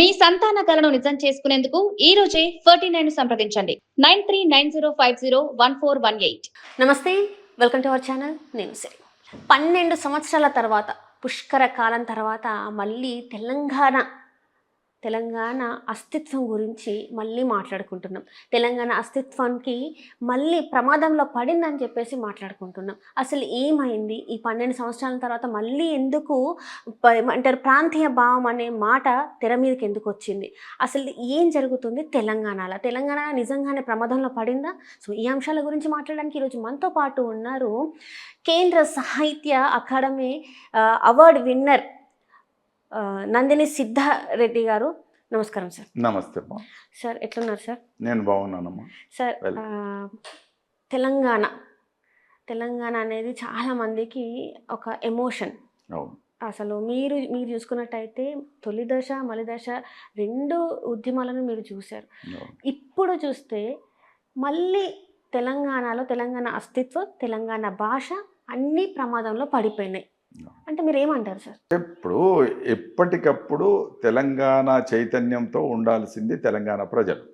మీ సంతాన కలను నిజం చేసుకునేందుకు ఈ రోజే 49 సంప్రదించండి 9390501418. నమస్తే, వెల్కమ్ టు అవర్ ఛానల్. నేను సిరి. 12 సంవత్సరాల తర్వాత, పుష్కర కాలం తర్వాత మళ్ళీ తెలంగాణ అస్తిత్వం గురించి మళ్ళీ మాట్లాడుకుంటున్నాం. తెలంగాణ అస్తిత్వానికి మళ్ళీ ప్రమాదంలో పడిందని చెప్పేసి మాట్లాడుకుంటున్నాం. అసలు ఏమైంది? ఈ 12 సంవత్సరాల తర్వాత మళ్ళీ ఎందుకు అంటారు ప్రాంతీయ భావం అనే మాట తెర మీదకి ఎందుకు వచ్చింది? అసలు ఏం జరుగుతుంది తెలంగాణలో? తెలంగాణ నిజంగానే ప్రమాదంలో పడిందా? సో ఈ అంశాల గురించి మాట్లాడడానికి ఈరోజు మనతో పాటు ఉన్నారు కేంద్ర సాహిత్య అకాడమీ అవార్డు విన్నర్ నందిని సిద్ధారెడ్డి గారు. నమస్కారం సార్. నమస్తే సార్, ఎట్లున్నారు సార్? నేను బాగున్నానమ్మా. సార్, తెలంగాణ అనేది చాలామందికి ఒక ఎమోషన్. అసలు మీరు చూసుకున్నట్టయితే తొలి దశ మలి దశ 2 ఉద్యమాలను మీరు చూశారు. ఇప్పుడు చూస్తే మళ్ళీ తెలంగాణలో తెలంగాణ అస్తిత్వం, తెలంగాణ భాష అన్నీ ప్రమాదంలో పడిపోయినాయి అంటే మీరు ఏమంటారు సార్? ఇప్పుడు ఎప్పటికప్పుడు తెలంగాణ చైతన్యంతో ఉండాల్సింది తెలంగాణ ప్రజలు.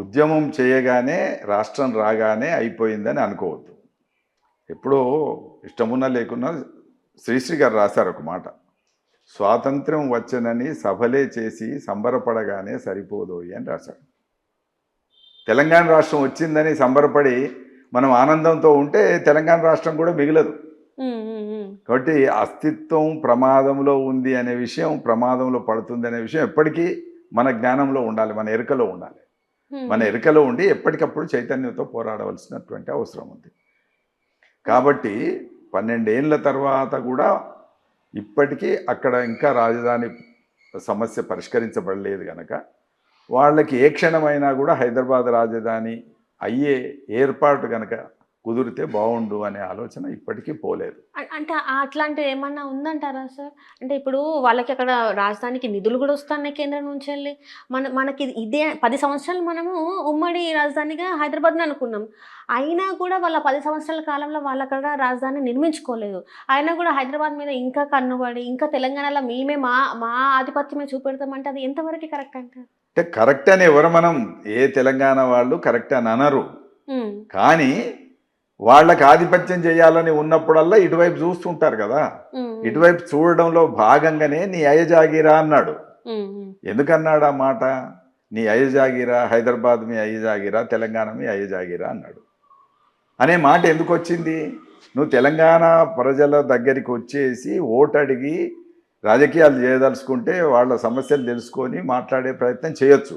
ఉద్యమం చేయగానే రాష్ట్రం రాగానే అయిపోయిందని అనుకోవద్దు. ఎప్పుడో ఇష్టమున్నా లేకున్నా శ్రీశ్రీ గారు రాశారు ఒక మాట, స్వాతంత్ర్యం వచ్చనని సభలే చేసి సంబరపడగానే సరిపోదోయి అని రాశాడు. తెలంగాణ రాష్ట్రం వచ్చిందని సంబరపడి మనం ఆనందంతో ఉంటే తెలంగాణ రాష్ట్రం కూడా మిగలదు. కాబట్టి అస్తిత్వం ప్రమాదంలో ఉంది అనే విషయం, ప్రమాదంలో పడుతుంది అనే విషయం ఎప్పటికీ మన జ్ఞానంలో ఉండాలి, మన ఎరుకలో ఉండాలి. మన ఎరుకలో ఉండి ఎప్పటికప్పుడు చైతన్యంతో పోరాడవలసినటువంటి అవసరం ఉంది. కాబట్టి 12 ఏళ్ళ తర్వాత కూడా ఇప్పటికీ అక్కడ ఇంకా రాజధాని సమస్య పరిష్కరించబడలేదు కనుక వాళ్ళకి ఏ క్షణమైనా కూడా హైదరాబాద్ రాజధాని అయ్యే ఏర్పాటు కనుక కుదిరితే బాగుండు అనే ఆలోచన ఇప్పటికీ పోలేదు. అంటే అట్లాంటివి ఏమన్నా ఉందంటారా సార్? అంటే ఇప్పుడు వాళ్ళకి అక్కడ రాజధానికి నిధులు కూడా వస్తున్నాయి కేంద్రం నుంచి వెళ్ళి. మనకి ఇదే 10 సంవత్సరాలు మనము ఉమ్మడి రాజధానిగా హైదరాబాద్ని అనుకున్నాం. అయినా కూడా వాళ్ళ 10 సంవత్సరాల కాలంలో వాళ్ళు అక్కడ రాజధాని నిర్మించుకోలేదు. అయినా కూడా హైదరాబాద్ మీద ఇంకా కన్నుబడి ఇంకా తెలంగాణలో మేమే మా ఆధిపత్యమే చూపెడతామంటే అది ఎంతవరకు కరెక్ట్ అంటారు? అంటే కరెక్ట్ అని ఎవరు, మనం ఏ తెలంగాణ వాళ్ళు కరెక్ట్ అని అనరు, కానీ వాళ్ళకి ఆధిపత్యం చేయాలని ఉన్నప్పుడల్లా ఇటువైపు చూస్తుంటారు కదా. ఇటువైపు చూడడంలో భాగంగానే నీ అయ్యజాగిరా అన్నాడు. ఎందుకన్నాడు ఆ మాట? నీ అయ్యజాగిరా, హైదరాబాద్ మీ అయ్యజాగిరా, తెలంగాణ మీ అయ్యజాగిరా అన్నాడు. అనే మాట ఎందుకు వచ్చింది? నువ్వు తెలంగాణ ప్రజల దగ్గరికి వచ్చేసి ఓటు అడిగి రాజకీయాలు చేయదలుచుకుంటే వాళ్ళ సమస్యలు తెలుసుకొని మాట్లాడే ప్రయత్నం చేయొచ్చు.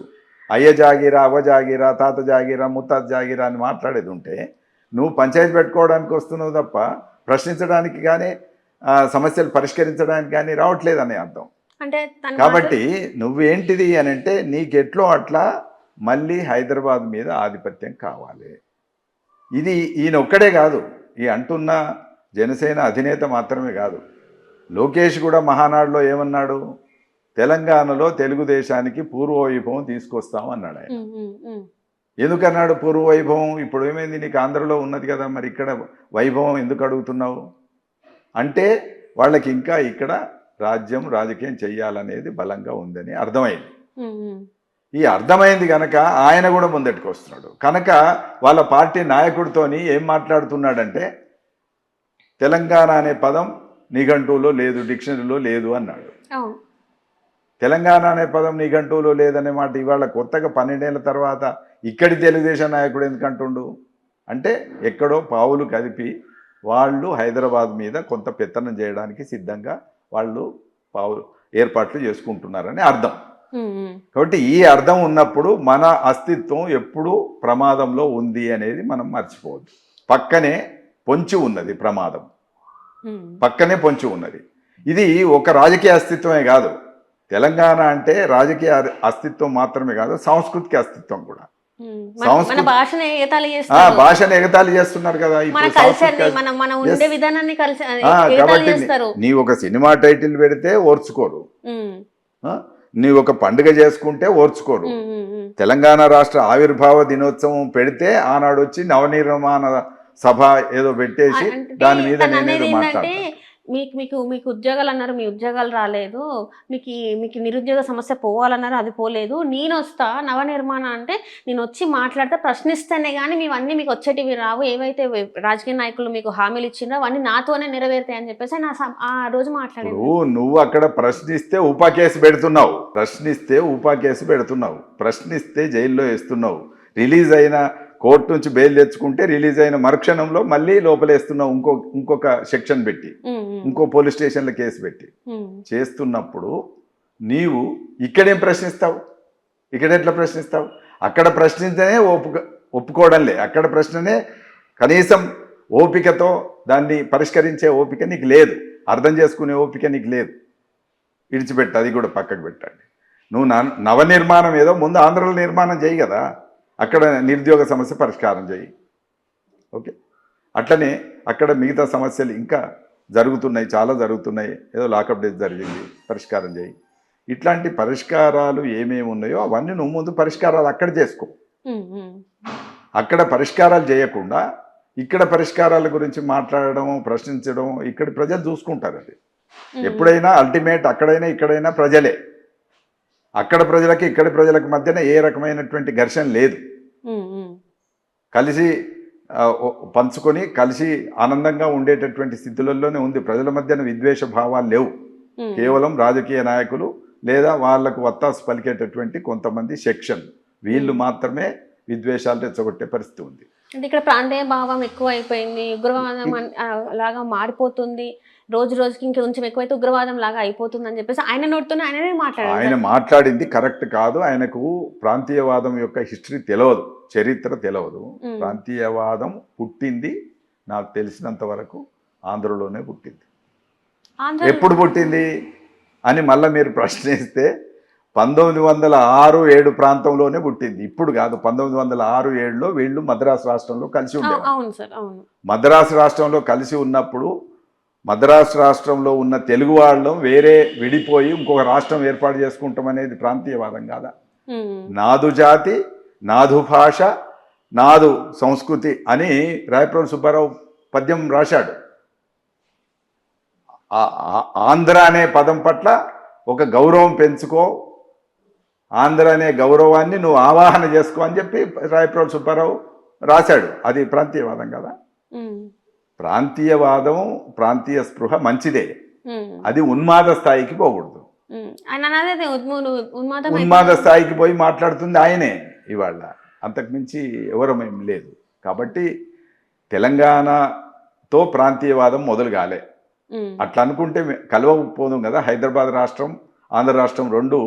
అయ్యజాగిరా, అవ్వజాగిరా, తాత జాగిరా, ముత్తాత జాగిరా అని మాట్లాడేది ఉంటే నువ్వు పంచాయతీ పెట్టుకోవడానికి వస్తున్నావు తప్ప ప్రశ్నించడానికి కానీ సమస్యలు పరిష్కరించడానికి కానీ రావట్లేదని అర్థం. కాబట్టి నువ్వేంటిది అని అంటే నీకెట్లో అట్లా మళ్ళీ హైదరాబాద్ మీద ఆధిపత్యం కావాలి. ఇది ఈయన ఒక్కడే కాదు, ఈ అంటున్న జనసేన అధినేత మాత్రమే కాదు. లోకేష్ కూడా మహానాడులో ఏమన్నాడు? తెలంగాణలో తెలుగుదేశానికి పూర్వవైభవం తీసుకొస్తామన్నాడు ఆయన. ఎందుకన్నాడు పూర్వ వైభవం? ఇప్పుడు ఏమైంది, నీకు ఆంధ్రలో ఉన్నది కదా, మరి ఇక్కడ వైభవం ఎందుకు అడుగుతున్నావు అంటే వాళ్ళకి ఇంకా ఇక్కడ రాజకీయం చెయ్యాలనేది బలంగా ఉందని అర్థమైంది. ఈ అర్థమైంది కనుక ఆయన కూడా ముందటికి వస్తున్నాడు. కనుక వాళ్ళ పార్టీ నాయకుడితోని ఏం మాట్లాడుతున్నాడంటే తెలంగాణ అనే పదం నిఘంటువులో లేదు, డిక్షనరీలో లేదు అన్నాడు. తెలంగాణ అనే పదం నిఘంటువులో లేదనే మాట ఇవాళ కొత్తగా 12 ఏళ్ళ తర్వాత ఇక్కడి తెలుగుదేశం నాయకుడు ఎందుకంటుండు అంటే ఎక్కడో పావులు కదిపి వాళ్ళు హైదరాబాద్ మీద కొంత పెత్తనం చేయడానికి సిద్ధంగా వాళ్ళు ఏర్పాట్లు చేసుకుంటున్నారని అర్థం. కాబట్టి ఈ అర్థం ఉన్నప్పుడు మన అస్తిత్వం ఎప్పుడు ప్రమాదంలో ఉంది అనేది మనం మర్చిపోవద్దు. పక్కనే పొంచి ఉన్నది ప్రమాదం, పక్కనే పొంచి ఉన్నది. ఇది ఒక రాజకీయ అస్తిత్వమే కాదు. తెలంగాణ అంటే రాజకీయ అస్తిత్వం మాత్రమే కాదు, సాంస్కృతిక అస్తిత్వం కూడా. భాషను ఎగతాళి చేస్తున్నారు కదా. కాబట్టి నీ ఒక సినిమా టైటిల్ పెడితే ఓర్చుకోరు, నీ ఒక పండుగ చేసుకుంటే ఓర్చుకోరు. తెలంగాణ రాష్ట్ర ఆవిర్భావ దినోత్సవం పెడితే ఆనాడు వచ్చి నవనిర్మాణ సభ ఏదో పెట్టేసి దాని మీద నేనేదో మాట్లాడతాను. మీకు మీకు మీకు ఉద్యోగాలు అన్నారు, మీ ఉద్యోగాలు రాలేదు. మీకు నిరుద్యోగ సమస్య పోవాలన్నారు, అది పోలేదు. నేనొస్తా నవనిర్మాణ అంటే నేనొచ్చి మాట్లాడితే ప్రశ్నిస్తేనే గానీ మీవన్నీ మీకు వచ్చేటివి రావు. ఏవైతే రాజకీయ నాయకులు మీకు హామీలు ఇచ్చిండ్రో అవన్నీ నాతోనే నెరవేరుతాయని చెప్పేసి ఆయన ఆ రోజు మాట్లాడారు. ఇప్పుడు నువ్వు అక్కడ ప్రశ్నిస్తే ఉపా కేసు పెడుతున్నావు, ప్రశ్నిస్తే జైల్లో వేస్తున్నావు, రిలీజ్ అయిన కోర్టు నుంచి బెయిల్ తెచ్చుకుంటే రిలీజ్ అయిన మరుక్షణంలో మళ్ళీ లోపలేస్తున్నావు ఇంకొక సెక్షన్ పెట్టి, ఇంకో పోలీస్ స్టేషన్లో కేసు పెట్టి చేస్తున్నప్పుడు నీవు ఇక్కడేం ప్రశ్నిస్తావు? ఇక్కడ ఎట్లా ప్రశ్నిస్తావు? అక్కడ ప్రశ్నించనే ఒప్పుకోవడంలే, అక్కడ ప్రశ్ననే కనీసం ఓపికతో దాన్ని పరిష్కరించే ఓపిక నీకు లేదు, అర్థం చేసుకునే ఓపిక నీకు లేదు. విడిచిపెట్టు, అది కూడా పక్కకు పెట్టండి. నువ్వు నవనిర్మాణం ఏదో ముందు ఆంధ్రలో నిర్మాణం చేయి కదా, అక్కడ నిరుద్యోగ సమస్య పరిష్కారం చేయి. ఓకే, అట్లనే అక్కడ మిగతా సమస్యలు ఇంకా జరుగుతున్నాయి, చాలా జరుగుతున్నాయి. ఏదో లాకప్ డేస్ జరిగింది, పరిష్కారం చేయి. ఇట్లాంటి పరిష్కారాలు ఏమేమి ఉన్నాయో అవన్నీ నువ్వు ముందు పరిష్కారాలు అక్కడ చేసుకో. అక్కడ పరిష్కారాలు చేయకుండా ఇక్కడ పరిష్కారాల గురించి మాట్లాడడం, ప్రశ్నించడం ఇక్కడ ప్రజలు చూసుకుంటారు. అది ఎప్పుడైనా అల్టిమేట్ అక్కడైనా ఇక్కడైనా ప్రజలే. అక్కడ ప్రజలకి ఇక్కడ ప్రజలకు మధ్యన ఏ రకమైనటువంటి ఘర్షణ లేదు. కలిసి పంచుకొని కలిసి ఆనందంగా ఉండేటటువంటి స్థితులలోనే ఉంది. ప్రజల మధ్యన విద్వేష భావాలు లేవు. కేవలం రాజకీయ నాయకులు లేదా వాళ్లకు వత్తాసు పలికేటటువంటి కొంతమంది సెక్షన్, వీళ్ళు మాత్రమే విద్వేషాలు రెచ్చగొట్టే పరిస్థితి ఉంది. అంటే ఇక్కడ ప్రాంతీయ భావం ఎక్కువ అయిపోయింది, ఉగ్రవాదం లాగా మారిపోతుంది, రోజు రోజుకి ఇంకా కొంచెం ఎక్కువైతే ఉగ్రవాదం లాగా అయిపోతుంది అని చెప్పేసి ఆయన నోటితోనే ఆయననే మాట్లాడారు. ఆయన మాట్లాడింది కరెక్ట్ కాదు. ఆయనకు ప్రాంతీయవాదం యొక్క హిస్టరీ తెలియదు, చరిత్ర తెలియదు. ప్రాంతీయవాదం పుట్టింది నాకు తెలిసినంత వరకు ఆంధ్రలోనే పుట్టింది. ఎప్పుడు పుట్టింది అని మళ్ళీ మీరు ప్రశ్నిస్తే 1906-7 ప్రాంతంలోనే పుట్టింది. ఇప్పుడు కాదు, 1906-7లో వీళ్ళు మద్రాసు రాష్ట్రంలో కలిసి ఉండేవారు. మద్రాసు రాష్ట్రంలో కలిసి ఉన్నప్పుడు మద్రాసు రాష్ట్రంలో ఉన్న తెలుగు వాళ్ళం వేరే విడిపోయి ఇంకొక రాష్ట్రం ఏర్పాటు చేసుకుంటాం అనేది ప్రాంతీయవాదం కాదా? నాదు జాతి, నాదు భాష, నాదు సంస్కృతి అని రాయప్రోలు సుబ్బారావు పద్యం రాశాడు. ఆంధ్ర అనే పదం పట్ల ఒక గౌరవం పెంచుకో, ఆంధ్ర అనే గౌరవాన్ని నువ్వు ఆవాహన చేసుకో అని చెప్పి రాయప్రోలు సుబ్బారావు రాశాడు. అది ప్రాంతీయవాదం కదా? ప్రాంతీయవాదం, ప్రాంతీయ స్పృహ మంచిదే, అది ఉన్మాద స్థాయికి పోకూడదు. ఉన్మాద స్థాయికి పోయి మాట్లాడుతుంది ఆయనే ఇవాళ, అంతకుమించి ఎవరమేం లేదు. కాబట్టి తెలంగాణతో ప్రాంతీయవాదం మొదలు కాలే. అట్లా అనుకుంటే కలవకపోదాం కదా. హైదరాబాద్ రాష్ట్రం, ఆంధ్ర రాష్ట్రం రెండు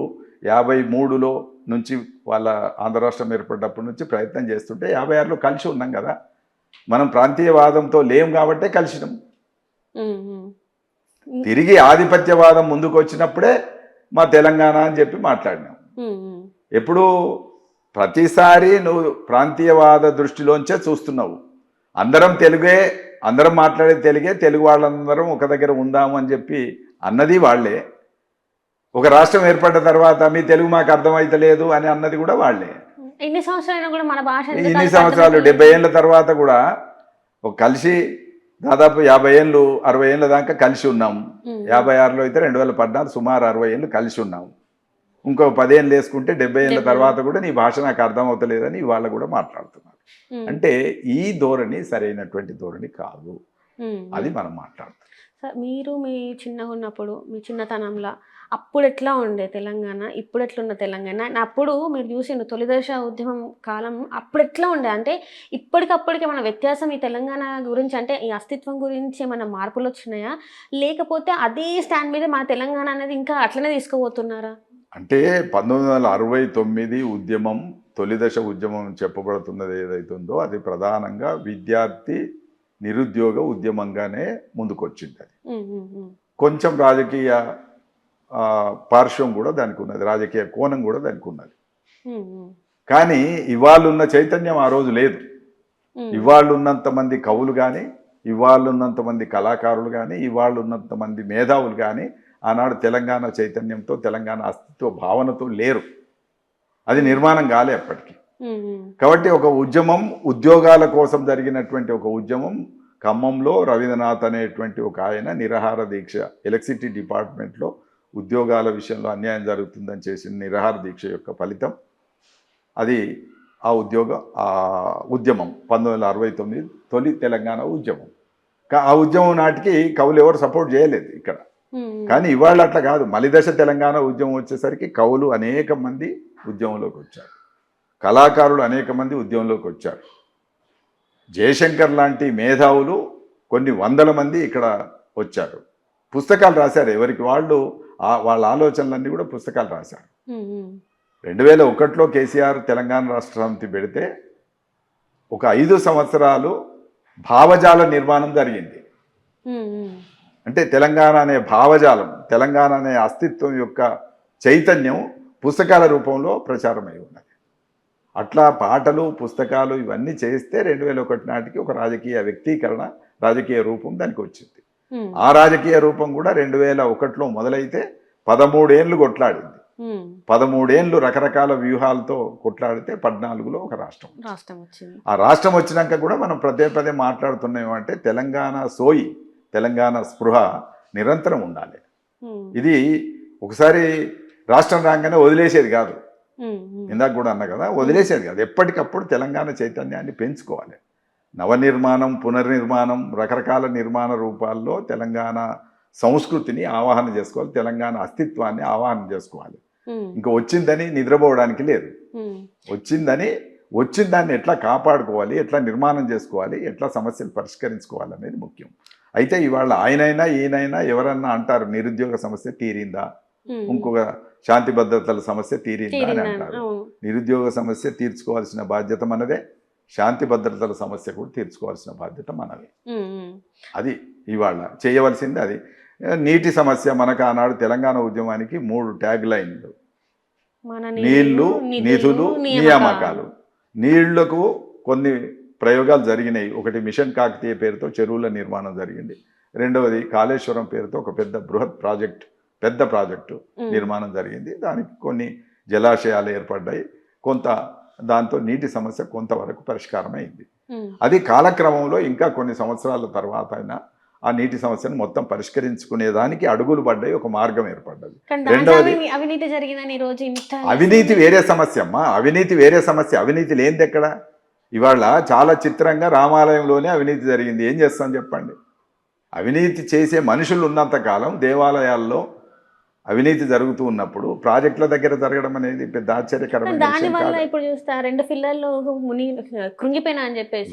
53లో నుంచి వాళ్ళ ఆంధ్ర రాష్ట్రం ఏర్పడినప్పటి నుంచి ప్రయత్నం చేస్తుంటే 56లో కలిసి ఉన్నాం కదా. మనం ప్రాంతీయవాదంతో లేం కాబట్టే కలిసినాం. తిరిగి ఆధిపత్యవాదం ముందుకు వచ్చినప్పుడే మా తెలంగాణ అని చెప్పి మాట్లాడినాం. ఎప్పుడు ప్రతిసారి నువ్వు ప్రాంతీయవాద దృష్టిలోంచే చూస్తున్నావు. అందరం తెలుగే, అందరం మాట్లాడే తెలుగే, తెలుగు వాళ్ళందరం ఒక దగ్గర ఉందాము అని చెప్పి అన్నది వాళ్లే. ఒక రాష్ట్రం ఏర్పడ్డ తర్వాత మీ తెలుగు మాకు అర్థమైతలేదు అని అన్నది కూడా వాళ్లే. ఇన్ని సంవత్సరాలు 70 ఏళ్ళ తర్వాత కూడా కలిసి దాదాపు 50 ఏళ్ళు 60 ఏళ్ళ దాకా కలిసి ఉన్నాం. 56లో అయితే 2014 సుమారు 60 ఏళ్ళు కలిసి ఉన్నాం. ఇంకో 10 ఏళ్ళు వేసుకుంటే 70 ఏళ్ళ తర్వాత కూడా నీ భాష నాకు అర్థం అవుతలేదని ఇవాళ కూడా మాట్లాడుతున్నారు. అంటే ఈ ధోరణి సరైనటువంటి ధోరణి కాదు. అది మనం మాట్లాడుతాం. మీరు మీ చిన్నగా ఉన్నప్పుడు, మీ చిన్నతనంలో అప్పుడు ఎట్లా ఉండే తెలంగాణ, ఇప్పుడు ఎట్లున్న తెలంగాణ, అప్పుడు మీరు చూసిండు తొలిదశ ఉద్యమం కాలం అప్పుడు ఎట్లా ఉండే? అంటే ఇప్పటికప్పటికి మన వ్యత్యాసం ఈ తెలంగాణ గురించి, అంటే ఈ అస్తిత్వం గురించి ఏమైనా మార్పులు వచ్చినాయా, లేకపోతే అదే స్టాండ్ మీద మన తెలంగాణ అనేది ఇంకా అట్లనే తీసుకుపోతున్నారా? అంటే 1969 ఉద్యమం, తొలిదశ ఉద్యమం చెప్పబడుతున్నది ఏదైతుందో అది ప్రధానంగా విద్యార్థి నిరుద్యోగ ఉద్యమంగానే ముందుకొచ్చింది. అది కొంచెం రాజకీయ పార్శ్వం కూడా దానికి ఉన్నది, రాజకీయ కోణం కూడా దానికి ఉన్నది. కానీ ఇవాళ ఉన్న చైతన్యం ఆ రోజు లేదు. ఇవాళ ఉన్నంత మంది కవులు కానీ, ఇవాళ ఉన్నంత మంది కళాకారులు కానీ, ఇవాళ ఉన్నంత మంది మేధావులు కానీ ఆనాడు తెలంగాణ చైతన్యంతో, తెలంగాణ అస్తిత్వ భావనతో లేరు. అది నిర్మాణం కాలే అప్పటికి. కాబట్టి ఒక ఉద్యమం, ఉద్యోగాల కోసం జరిగినటువంటి ఒక ఉద్యమం, ఖమ్మంలో రవీంద్రనాథ్ అనేటువంటి ఒక ఆయన నిరాహార దీక్ష ఎలక్ట్రిసిటీ డిపార్ట్మెంట్లో ఉద్యోగాల విషయంలో అన్యాయం జరుగుతుందని చేసిన నిరాహార దీక్ష యొక్క ఫలితం అది ఆ ఉద్యమం 1969 తొలి తెలంగాణ ఉద్యమం. ఆ ఉద్యమం నాటికి కవులు ఎవరు సపోర్ట్ చేయలేదు ఇక్కడ. కానీ ఇవాళ అట్లా కాదు. మలిదశ తెలంగాణ ఉద్యమం వచ్చేసరికి కవులు అనేక మంది ఉద్యమంలోకి వచ్చారు, కళాకారులు అనేక మంది ఉద్యమంలోకి వచ్చారు. జయశంకర్ లాంటి మేధావులు కొన్ని వందల మంది ఇక్కడ వచ్చారు, పుస్తకాలు రాశారు. ఎవరికి వాళ్ళు వాళ్ళ ఆలోచనలన్నీ కూడా పుస్తకాలు రాశారు. 2001లో కేసీఆర్ తెలంగాణ రాష్ట్ర సమితి పెడితే ఒక 5 సంవత్సరాలు భావజాల నిర్మాణం జరిగింది. అంటే తెలంగాణ అనే భావజాలం, తెలంగాణ అనే అస్తిత్వం యొక్క చైతన్యం పుస్తకాల రూపంలో ప్రచారమై ఉన్నది. అట్లా పాటలు, పుస్తకాలు ఇవన్నీ చేస్తే 2001 నాటికి ఒక రాజకీయ వ్యక్తీకరణ, రాజకీయ రూపం దానికి వచ్చింది. ఆ రాజకీయ రూపం కూడా 2001లో మొదలైతే 13 ఏళ్ళు కొట్లాడింది. 13 ఏళ్ళు రకరకాల వ్యూహాలతో కొట్లాడితే 14లో ఒక రాష్ట్రం వచ్చింది. ఆ రాష్ట్రం వచ్చినాక కూడా మనం పదే మాట్లాడుతున్నామంటే తెలంగాణ సోయి, తెలంగాణ స్పృహ నిరంతరం ఉండాలి. ఇది ఒకసారి రాష్ట్రం రాగానే వదిలేసేది కాదు. ఇందాక కూడా అన్నా కదా, వదిలేసేది కాదు. ఎప్పటికప్పుడు తెలంగాణ చైతన్యాన్ని పెంచుకోవాలి. నవనిర్మాణం, పునర్నిర్మాణం, రకరకాల నిర్మాణ రూపాల్లో తెలంగాణ సంస్కృతిని ఆవాహన చేసుకోవాలి, తెలంగాణ అస్తిత్వాన్ని ఆవాహన చేసుకోవాలి. ఇంకా వచ్చిందని నిద్రపోవడానికి లేదు. వచ్చిన దాన్ని ఎట్లా కాపాడుకోవాలి, ఎట్లా నిర్మాణం చేసుకోవాలి, ఎట్లా సమస్యలు పరిష్కరించుకోవాలి అనేది ముఖ్యం. అయితే ఇవాళ ఆయనైనా ఈయనైనా ఎవరన్నా అంటారు నిరుద్యోగ సమస్య తీరిందా, ఇంకొక శాంతి భద్రతల సమస్య తీరిందా అని అంటారు. నిరుద్యోగ సమస్య తీర్చుకోవాల్సిన బాధ్యత మనదే, శాంతి భద్రతల సమస్య కూడా తీర్చుకోవాల్సిన బాధ్యత మనదే. అది ఇవాళ చేయవలసింది. అది నీటి సమస్య. మనకు ఆనాడు తెలంగాణ ఉద్యమానికి 3 ట్యాగ్ లైన్లు: నీళ్లు, నిధులు, నియామకాలు. నీళ్లకు కొన్ని ప్రయోగాలు జరిగినాయి. ఒకటి మిషన్ కాకతీయ పేరుతో చెరువుల నిర్మాణం జరిగింది. రెండవది కాళేశ్వరం పేరుతో ఒక బృహత్ ప్రాజెక్టు నిర్మాణం జరిగింది. దానికి కొన్ని జలాశయాలు ఏర్పడ్డాయి. కొంత దాంతో నీటి సమస్య కొంతవరకు పరిష్కారం అయింది. అది కాలక్రమంలో ఇంకా కొన్ని సంవత్సరాల తర్వాత అయినా ఆ నీటి సమస్యను మొత్తం పరిష్కరించుకునేదానికి అడుగులు పడ్డాయి, ఒక మార్గం ఏర్పడ్డది. రెండవది అవినీతి వేరే సమస్య అమ్మా, అవినీతి వేరే సమస్య. అవినీతి లేనిది ఎక్కడ? ఇవాళ చాలా చిత్రంగా రామాలయంలోనే అవినీతి జరిగింది. ఏం చేస్తాం చెప్పండి? అవినీతి చేసే మనుషులు ఉన్నంత కాలం దేవాలయాల్లో అవినీతి జరుగుతూ ఉన్నప్పుడు ప్రాజెక్టుల దగ్గర జరగడం అనేది పెద్ద ఆశ్చర్యకరమైన విషయం కాదు. ఇప్పుడు చూస్తా 2 పిల్లలు కృంగిపోయినా అని చెప్పేసి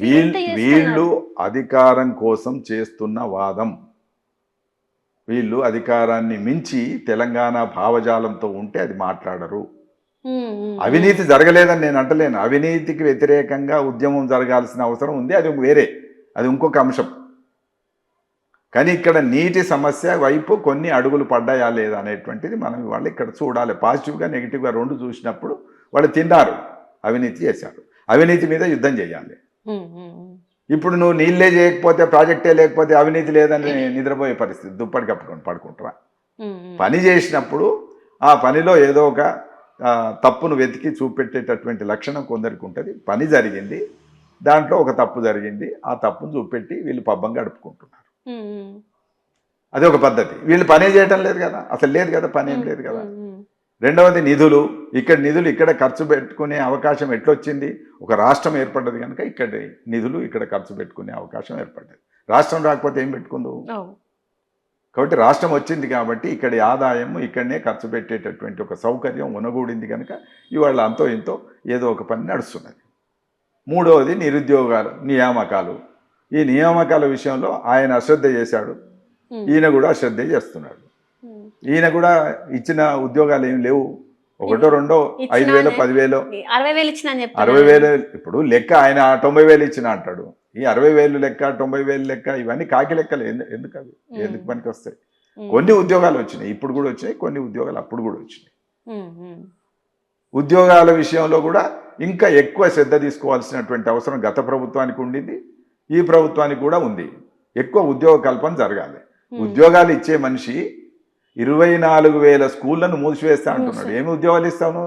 వీళ్ళు అధికారం కోసం చేస్తున్న వాదం. వీళ్ళు అధికారాన్ని మించి తెలంగాణ భావజాలంతో ఉంటే అది మాట్లాడరు. అవినీతి జరగలేదని నేను అంటలేను. అవినీతికి వ్యతిరేకంగా ఉద్యమం జరగాల్సిన అవసరం ఉంది, అది వేరే, అది ఇంకొక అంశం. కానీ ఇక్కడ నీటి సమస్య వైపు కొన్ని అడుగులు పడ్డాయా లేదా అనేటువంటిది మనం వాళ్ళు ఇక్కడ చూడాలి. పాజిటివ్గా నెగిటివ్గా రెండు చూసినప్పుడు వాళ్ళు తిన్నారు, అవినీతి చేశారు. అవినీతి మీద యుద్ధం చేయాలి. ఇప్పుడు నువ్వు నీళ్ళే చేయకపోతే, ప్రాజెక్టే లేకపోతే అవినీతి లేదని నిద్రపోయే పరిస్థితి, దుప్పటి కప్పుకొని పడుకుంటారా? పని చేసినప్పుడు ఆ పనిలో ఏదో ఒక తప్పును వెతికి చూపెట్టేటటువంటి లక్షణం కొందరికి ఉంటుంది. పని జరిగింది, దాంట్లో ఒక తప్పు జరిగింది, ఆ తప్పును చూపెట్టి వీళ్ళు పబ్బం గడుపుకుంటున్నారు. అది ఒక పద్ధతి. వీళ్ళు పనే చేయటం లేదు కదా, అసలు లేదు కదా, పని ఏం లేదు కదా. రెండవది నిధులు. నిధులు ఇక్కడ ఖర్చు పెట్టుకునే అవకాశం ఎట్లొచ్చింది? ఒక రాష్ట్రం ఏర్పడ్డది కనుక ఇక్కడ నిధులు ఇక్కడ ఖర్చు పెట్టుకునే అవకాశం ఏర్పడ్డది. రాష్ట్రం రాకపోతే ఏం పెట్టుకుందు? కాబట్టి రాష్ట్రం వచ్చింది కాబట్టి ఇక్కడి ఆదాయం ఇక్కడనే ఖర్చు పెట్టేటటువంటి ఒక సౌకర్యం ఉనగూడింది కనుక ఇవాళ అంతో ఇంతో ఏదో ఒక పని నడుస్తున్నది. మూడవది నిరుద్యోగాలు, నియామకాలు. ఈ నియామకాల విషయంలో ఆయన అశ్రద్ధ చేశాడు, ఈయన కూడా అశ్రద్ధ చేస్తున్నాడు. ఈయన కూడా ఇచ్చిన ఉద్యోగాలు ఏం లేవు, ఒకటో రెండో 5,000 10,000 60,000. ఇప్పుడు లెక్క ఆయన 90,000 ఇచ్చిన అంటాడు, ఈ 60,000 లెక్క 90,000 లెక్క ఇవన్నీ కాకి లెక్కలు. ఎందుకు అవి ఎందుకు పనికి వస్తాయి? కొన్ని ఉద్యోగాలు వచ్చినాయి, ఇప్పుడు కూడా వచ్చినాయి, కొన్ని ఉద్యోగాలు అప్పుడు కూడా వచ్చినాయి. ఉద్యోగాల విషయంలో కూడా ఇంకా ఎక్కువ శ్రద్ధ తీసుకోవాల్సినటువంటి అవసరం గత ప్రభుత్వానికి ఉండింది, ఈ ప్రభుత్వానికి కూడా ఉంది. ఎక్కువ ఉద్యోగ కల్పన జరగాలి. ఉద్యోగాలు ఇచ్చే మనిషి 24,000 స్కూళ్లను మూసివేస్తా అంటున్నాడు. ఏమి ఉద్యోగాలు ఇస్తావు?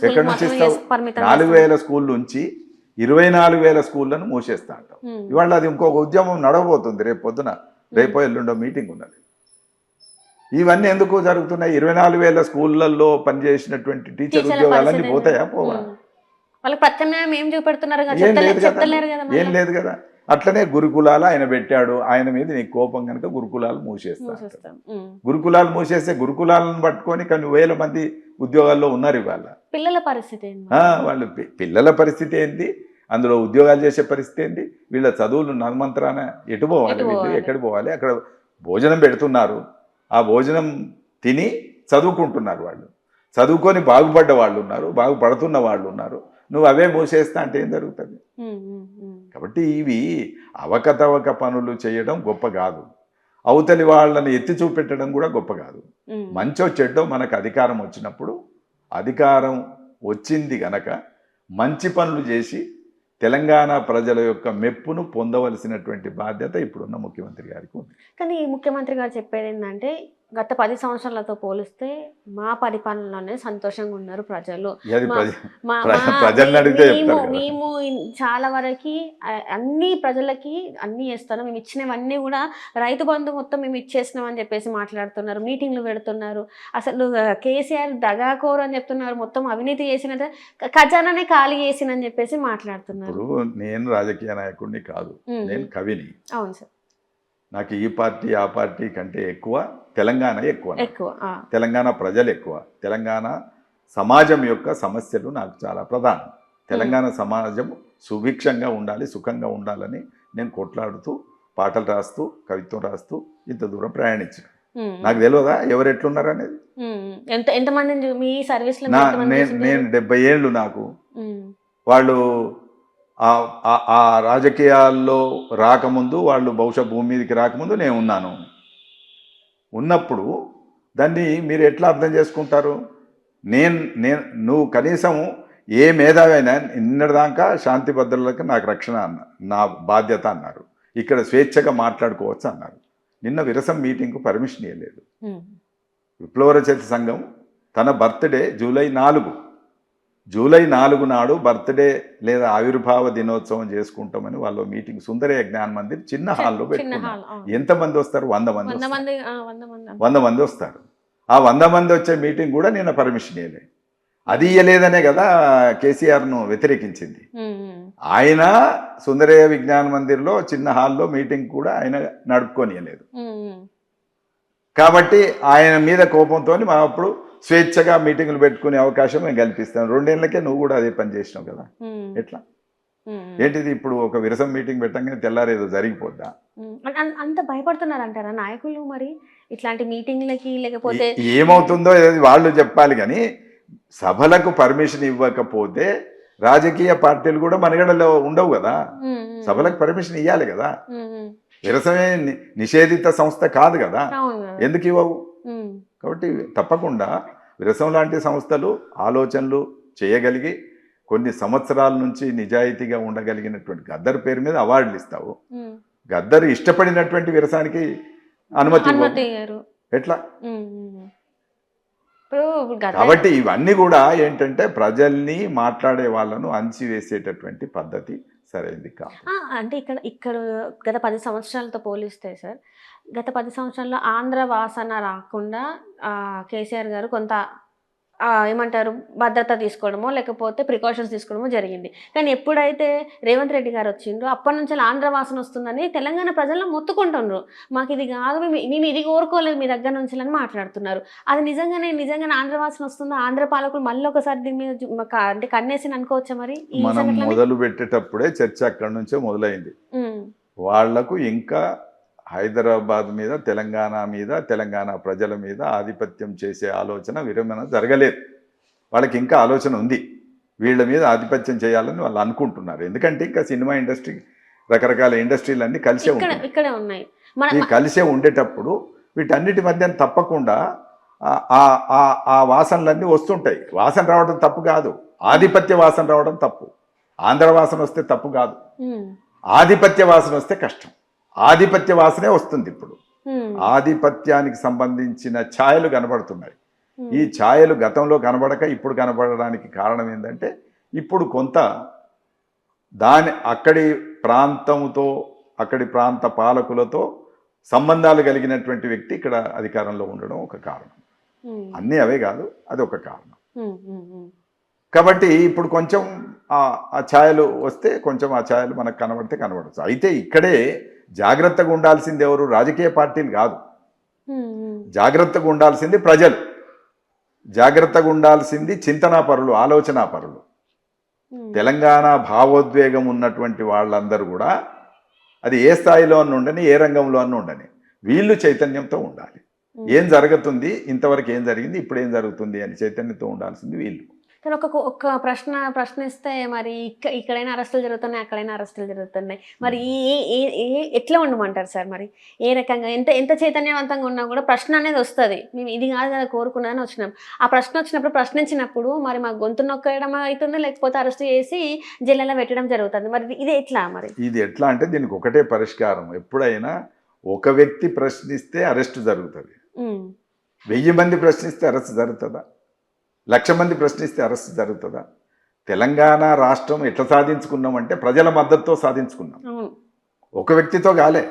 ఎక్కడి నుంచి ఇస్తావు? 4,000 స్కూల్ నుంచి 24,000 స్కూళ్ళను మూసేస్తా అంటాం. ఇవాళ అది ఇంకొక ఉద్యమం నడవబోతుంది. రేపు పొద్దున రేపో ఎల్లుండో మీటింగ్ ఉన్నది. ఇవన్నీ ఎందుకు జరుగుతున్నాయి? 24,000 స్కూళ్ళల్లో పనిచేసినటువంటి టీచర్ ఉద్యోగాలన్నీ పోతాయా? పోవా? వాళ్ళకి ప్రత్యామ్నాయం ఏం చూపెడుతున్నారు? ఏం లేదు కదా. అట్లనే గురుకులాలు ఆయన పెట్టాడు. ఆయన మీద నీకు కోపం కనుక గురుకులాలు మూసేస్తాం. గురుకులాలు మూసేస్తే గురుకులాలను పట్టుకొని కొన్ని వేల మంది ఉద్యోగాల్లో ఉన్నారు ఇవాళ. పిల్లల పరిస్థితి వాళ్ళు పిల్లల పరిస్థితి ఏంటి, అందులో ఉద్యోగాలు చేసే పరిస్థితి ఏంటి, వీళ్ళ చదువులు నన్మంతరాన ఎటు పోవాలి, వీళ్ళు ఎక్కడికి పోవాలి? అక్కడ భోజనం పెడుతున్నారు, ఆ భోజనం తిని చదువుకుంటున్నారు. వాళ్ళు చదువుకొని బాగుపడ్డ వాళ్ళు ఉన్నారు, బాగుపడుతున్న వాళ్ళు ఉన్నారు. నువ్వు అవే మూసేస్తా అంటే ఏం జరుగుతుంది? కాబట్టి ఇవి అవకతవక పనులు చేయడం గొప్ప కాదు. అవతలి వాళ్ళని ఎత్తి చూపెట్టడం కూడా గొప్ప కాదు. మంచో చెడ్డో మనకు అధికారం వచ్చినప్పుడు, అధికారం వచ్చింది గనక మంచి పనులు చేసి తెలంగాణ ప్రజల యొక్క మెప్పును పొందవలసినటువంటి బాధ్యత ఇప్పుడున్న ముఖ్యమంత్రి గారికి ఉంది. కానీ ఈ ముఖ్యమంత్రి గారు చెప్పేది ఏంటంటే, గత 10 సంవత్సరాలతో పోలిస్తే మా పరిపాలనలోనే సంతోషంగా ఉన్నారు ప్రజలు. మేము చాలా వరకు అన్ని ప్రజలకి అన్ని చేస్తాను, మేము ఇచ్చినవన్నీ కూడా రైతు బంధు మొత్తం మేము ఇచ్చేసినాం అని చెప్పేసి మాట్లాడుతున్నారు, మీటింగ్లు పెడుతున్నారు. అసలు కేసీఆర్ దగాకోరు అని చెప్తున్నారు, మొత్తం అవినీతి చేసిన ఖజానానే ఖాళీ చేసినని చెప్పేసి మాట్లాడుతున్నారు. ఇప్పుడు నేను రాజకీయ నాయకుడిని కాదు, నేను కవిని. అవును సార్. నాకు ఈ పార్టీ ఆ పార్టీ కంటే ఎక్కువ తెలంగాణ ఎక్కువ, తెలంగాణ ప్రజలు ఎక్కువ, తెలంగాణ సమాజం యొక్క సమస్యలు నాకు చాలా ప్రధానం. తెలంగాణ సమాజం సుభిక్షంగా ఉండాలి, సుఖంగా ఉండాలని నేను కొట్లాడుతూ పాటలు రాస్తూ కవిత్వం రాస్తూ ఇంత దూరం ప్రయాణించిన. నాకు తెలియదా ఎవరు ఎట్లున్నారు అనేది? ఎంతమంది మీ సర్వీస్? నేను 70 ఏళ్ళు నాకు. వాళ్ళు ఆ రాజకీయాల్లో రాకముందు, వాళ్ళు బహుశా భూమి మీదకి రాకముందు నేను ఉన్నాను. ఉన్నప్పుడు దాన్ని మీరు ఎట్లా అర్థం చేసుకుంటారు? నువ్వు కనీసం ఏ మేధావైనా నిన్నటిదాకా శాంతి భద్రతలకు నాకు రక్షణ అన్న, నా బాధ్యత అన్నారు. ఇక్కడ స్వేచ్ఛగా మాట్లాడుకోవచ్చు అన్నారు. నిన్న విరసం మీటింగ్కు పర్మిషన్ ఇవ్వలేదు. విప్లవ రచయిత సంఘం తన బర్త్డే జూలై 4 నాడు బర్త్డే లేదా ఆవిర్భావ దినోత్సవం చేసుకుంటామని వాళ్ళు మీటింగ్ సుందరయ్య జ్ఞాన్ మందిర్ చిన్న హాల్లో పెట్టుకున్నారు. ఎంతమంది వస్తారు? 100 మంది వస్తారు. ఆ 100 మంది వచ్చే మీటింగ్ కూడా నిన్న పర్మిషన్ ఇవ్వలేదు. అది ఇవ్వలేదనే కదా కేసీఆర్ను వ్యతిరేకించింది. ఆయన సుందరయ్య విజ్ఞాన మందిర్లో చిన్న హాల్లో మీటింగ్ కూడా ఆయన నడుపుకొనియలేదు. కాబట్టి ఆయన మీద కోపంతో మా అప్పుడు స్వేచ్ఛగా మీటింగులు పెట్టుకునే అవకాశం నేను కల్పిస్తాను. 2 ఏళ్ళకే నువ్వు కూడా అదే పని చేసినావు కదా. ఎట్లా ఏంటిది? ఇప్పుడు ఒక విరసం మీటింగ్ పెట్టంగానే తెల్లారేదో జరిగిపోద్దా? అంత భయపడుతున్నారు అంటారా నాయకులు మరి ఇట్లాంటి మీటింగ్లకి? లేకపోతే ఏమవుతుందో వాళ్ళు చెప్పాలి. కానీ సభలకు పర్మిషన్ ఇవ్వకపోతే రాజకీయ పార్టీలు కూడా మనగడలో ఉండవు కదా. సభలకు పర్మిషన్ ఇవ్వాలి కదా. విరసమే నిషేధిత సంస్థ కాదు కదా, ఎందుకు ఇవ్వవు? కాబట్టి తప్పకుండా విరసం లాంటి సంస్థలు ఆలోచనలు చేయగలిగి కొన్ని సంవత్సరాల నుంచి నిజాయితీగా ఉండగలిగినటువంటి గద్దర్ పేరు మీద అవార్డులు ఇస్తావు. గద్దర్ ఇష్టపడినటువంటి విరసానికి అనుమతి ఎట్లా? కాబట్టి ఇవన్నీ కూడా ఏంటంటే ప్రజల్ని మాట్లాడే వాళ్ళను అణిచివేసేటటువంటి పద్ధతి సరైనది కాదు. అంటే ఇక్కడ గత 10 సంవత్సరాలతో పోలిస్తే సార్, గత 10 సంవత్సరాల్లో ఆంధ్ర వాసన రాకుండా కేసీఆర్ గారు కొంత ఏమంటారు భద్రత తీసుకోవడమో లేకపోతే ప్రికాషన్స్ తీసుకోవడమో జరిగింది. కానీ ఎప్పుడైతే రేవంత్ రెడ్డి గారు వచ్చిండ్రో అప్పటి నుంచి ఆంధ్ర వాసన వస్తుందని తెలంగాణ ప్రజల్లో మొత్తుకుంటున్నారు. మాకు ఇది కాదు, మేము ఇది కోరుకోలేదు మీ దగ్గర నుంచి అని మాట్లాడుతున్నారు. అది నిజంగానే ఆంధ్ర వాసన వస్తుందా? ఆంధ్ర పాలకులు మళ్ళీ ఒకసారి దీని మీద అంటే కన్నేసి అనుకోవచ్చా? మరి మనం మొదలు పెట్టేటప్పుడే చర్చ అక్కడి నుంచే మొదలైంది. వాళ్లకు ఇంకా హైదరాబాద్ మీద, తెలంగాణ ప్రజల మీద ఆధిపత్యం చేసే ఆలోచన విరమణ జరగలేదు. వాళ్ళకి ఇంకా ఆలోచన ఉంది, వీళ్ళ మీద ఆధిపత్యం చేయాలని వాళ్ళు అనుకుంటున్నారు. ఎందుకంటే ఇంకా సినిమా ఇండస్ట్రీ, రకరకాల ఇండస్ట్రీలన్నీ కలిసే ఉన్నాయి. ఈ కలిసే ఉండేటప్పుడు వీటన్నిటి మధ్య తప్పకుండా ఆ వాసనలన్నీ వస్తుంటాయి. వాసన రావడం తప్పు కాదు, ఆధిపత్య వాసన రావడం తప్పు. ఆంధ్ర వాసన వస్తే తప్పు కాదు, ఆధిపత్య వాసన వస్తే కష్టం. ఆధిపత్య వాసనే వస్తుంది. ఇప్పుడు ఆధిపత్యానికి సంబంధించిన ఛాయలు కనబడుతున్నాయి. ఈ ఛాయలు గతంలో కనబడక ఇప్పుడు కనబడడానికి కారణం ఏంటంటే ఇప్పుడు కొంత అక్కడి ప్రాంతంతో అక్కడి ప్రాంత పాలకులతో సంబంధాలు కలిగినటువంటి వ్యక్తి ఇక్కడ అధికారంలో ఉండడం ఒక కారణం. అన్నీ అవే కాదు, అది ఒక కారణం. కాబట్టి ఇప్పుడు కొంచెం ఆ ఛాయలు వస్తే కొంచెం ఆ ఛాయలు మనకు కనబడితే కనబడచ్చు. అయితే ఇక్కడే జాగ్రత్తగా ఉండాల్సింది ఎవరు? రాజకీయ పార్టీలు కాదు. జాగ్రత్తగా ఉండాల్సింది ప్రజలు, జాగ్రత్తగా ఉండాల్సింది చింతనాపరులు, ఆలోచనాపరులు. తెలంగాణ భావోద్వేగం ఉన్నటువంటి వాళ్ళందరూ కూడా అది ఏ స్థాయిలో అన్న ఉండని, ఏ రంగంలో అన్న ఉండని, వీళ్ళు చైతన్యంతో ఉండాలి. ఏం జరుగుతుంది, ఇంతవరకు ఏం జరిగింది, ఇప్పుడు ఏం జరుగుతుంది అని చైతన్యంతో ఉండాల్సింది వీళ్ళు. కానీ ఒక ప్రశ్నిస్తే మరి ఇక్కడైనా అరెస్టులు జరుగుతున్నాయి, అక్కడైనా అరెస్టులు జరుగుతున్నాయి, మరి ఎట్లా ఉండమంటారు సార్? మరి ఏ రకంగా ఎంత చైతన్యవంతంగా ఉన్నా కూడా ప్రశ్న అనేది వస్తుంది. మేము ఇది కాదు కదా కోరుకున్నాదని వచ్చినాం. ఆ ప్రశ్న వచ్చినప్పుడు ప్రశ్నించినప్పుడు మరి మా గొంతు నొక్కడం అవుతుంది, లేకపోతే అరెస్ట్ చేసి జైల్లో పెట్టడం జరుగుతుంది. మరి ఇది ఎట్లా? మరి ఇది ఎట్లా అంటే దీనికి ఒకటే పరిష్కారం. ఎప్పుడైనా ఒక వ్యక్తి ప్రశ్నిస్తే అరెస్ట్ జరుగుతుంది. 1000 మంది ప్రశ్నిస్తే అరెస్ట్ జరుగుతుందా? 1,00,000 మంది ప్రశ్నిస్తే అరెస్ట్ జరుగుతుందా? తెలంగాణ రాష్ట్రం ఎట్లా సాధించుకున్నామంటే ప్రజల మద్దతుతో సాధించుకున్నాం. ఒక వ్యక్తితో గాలే,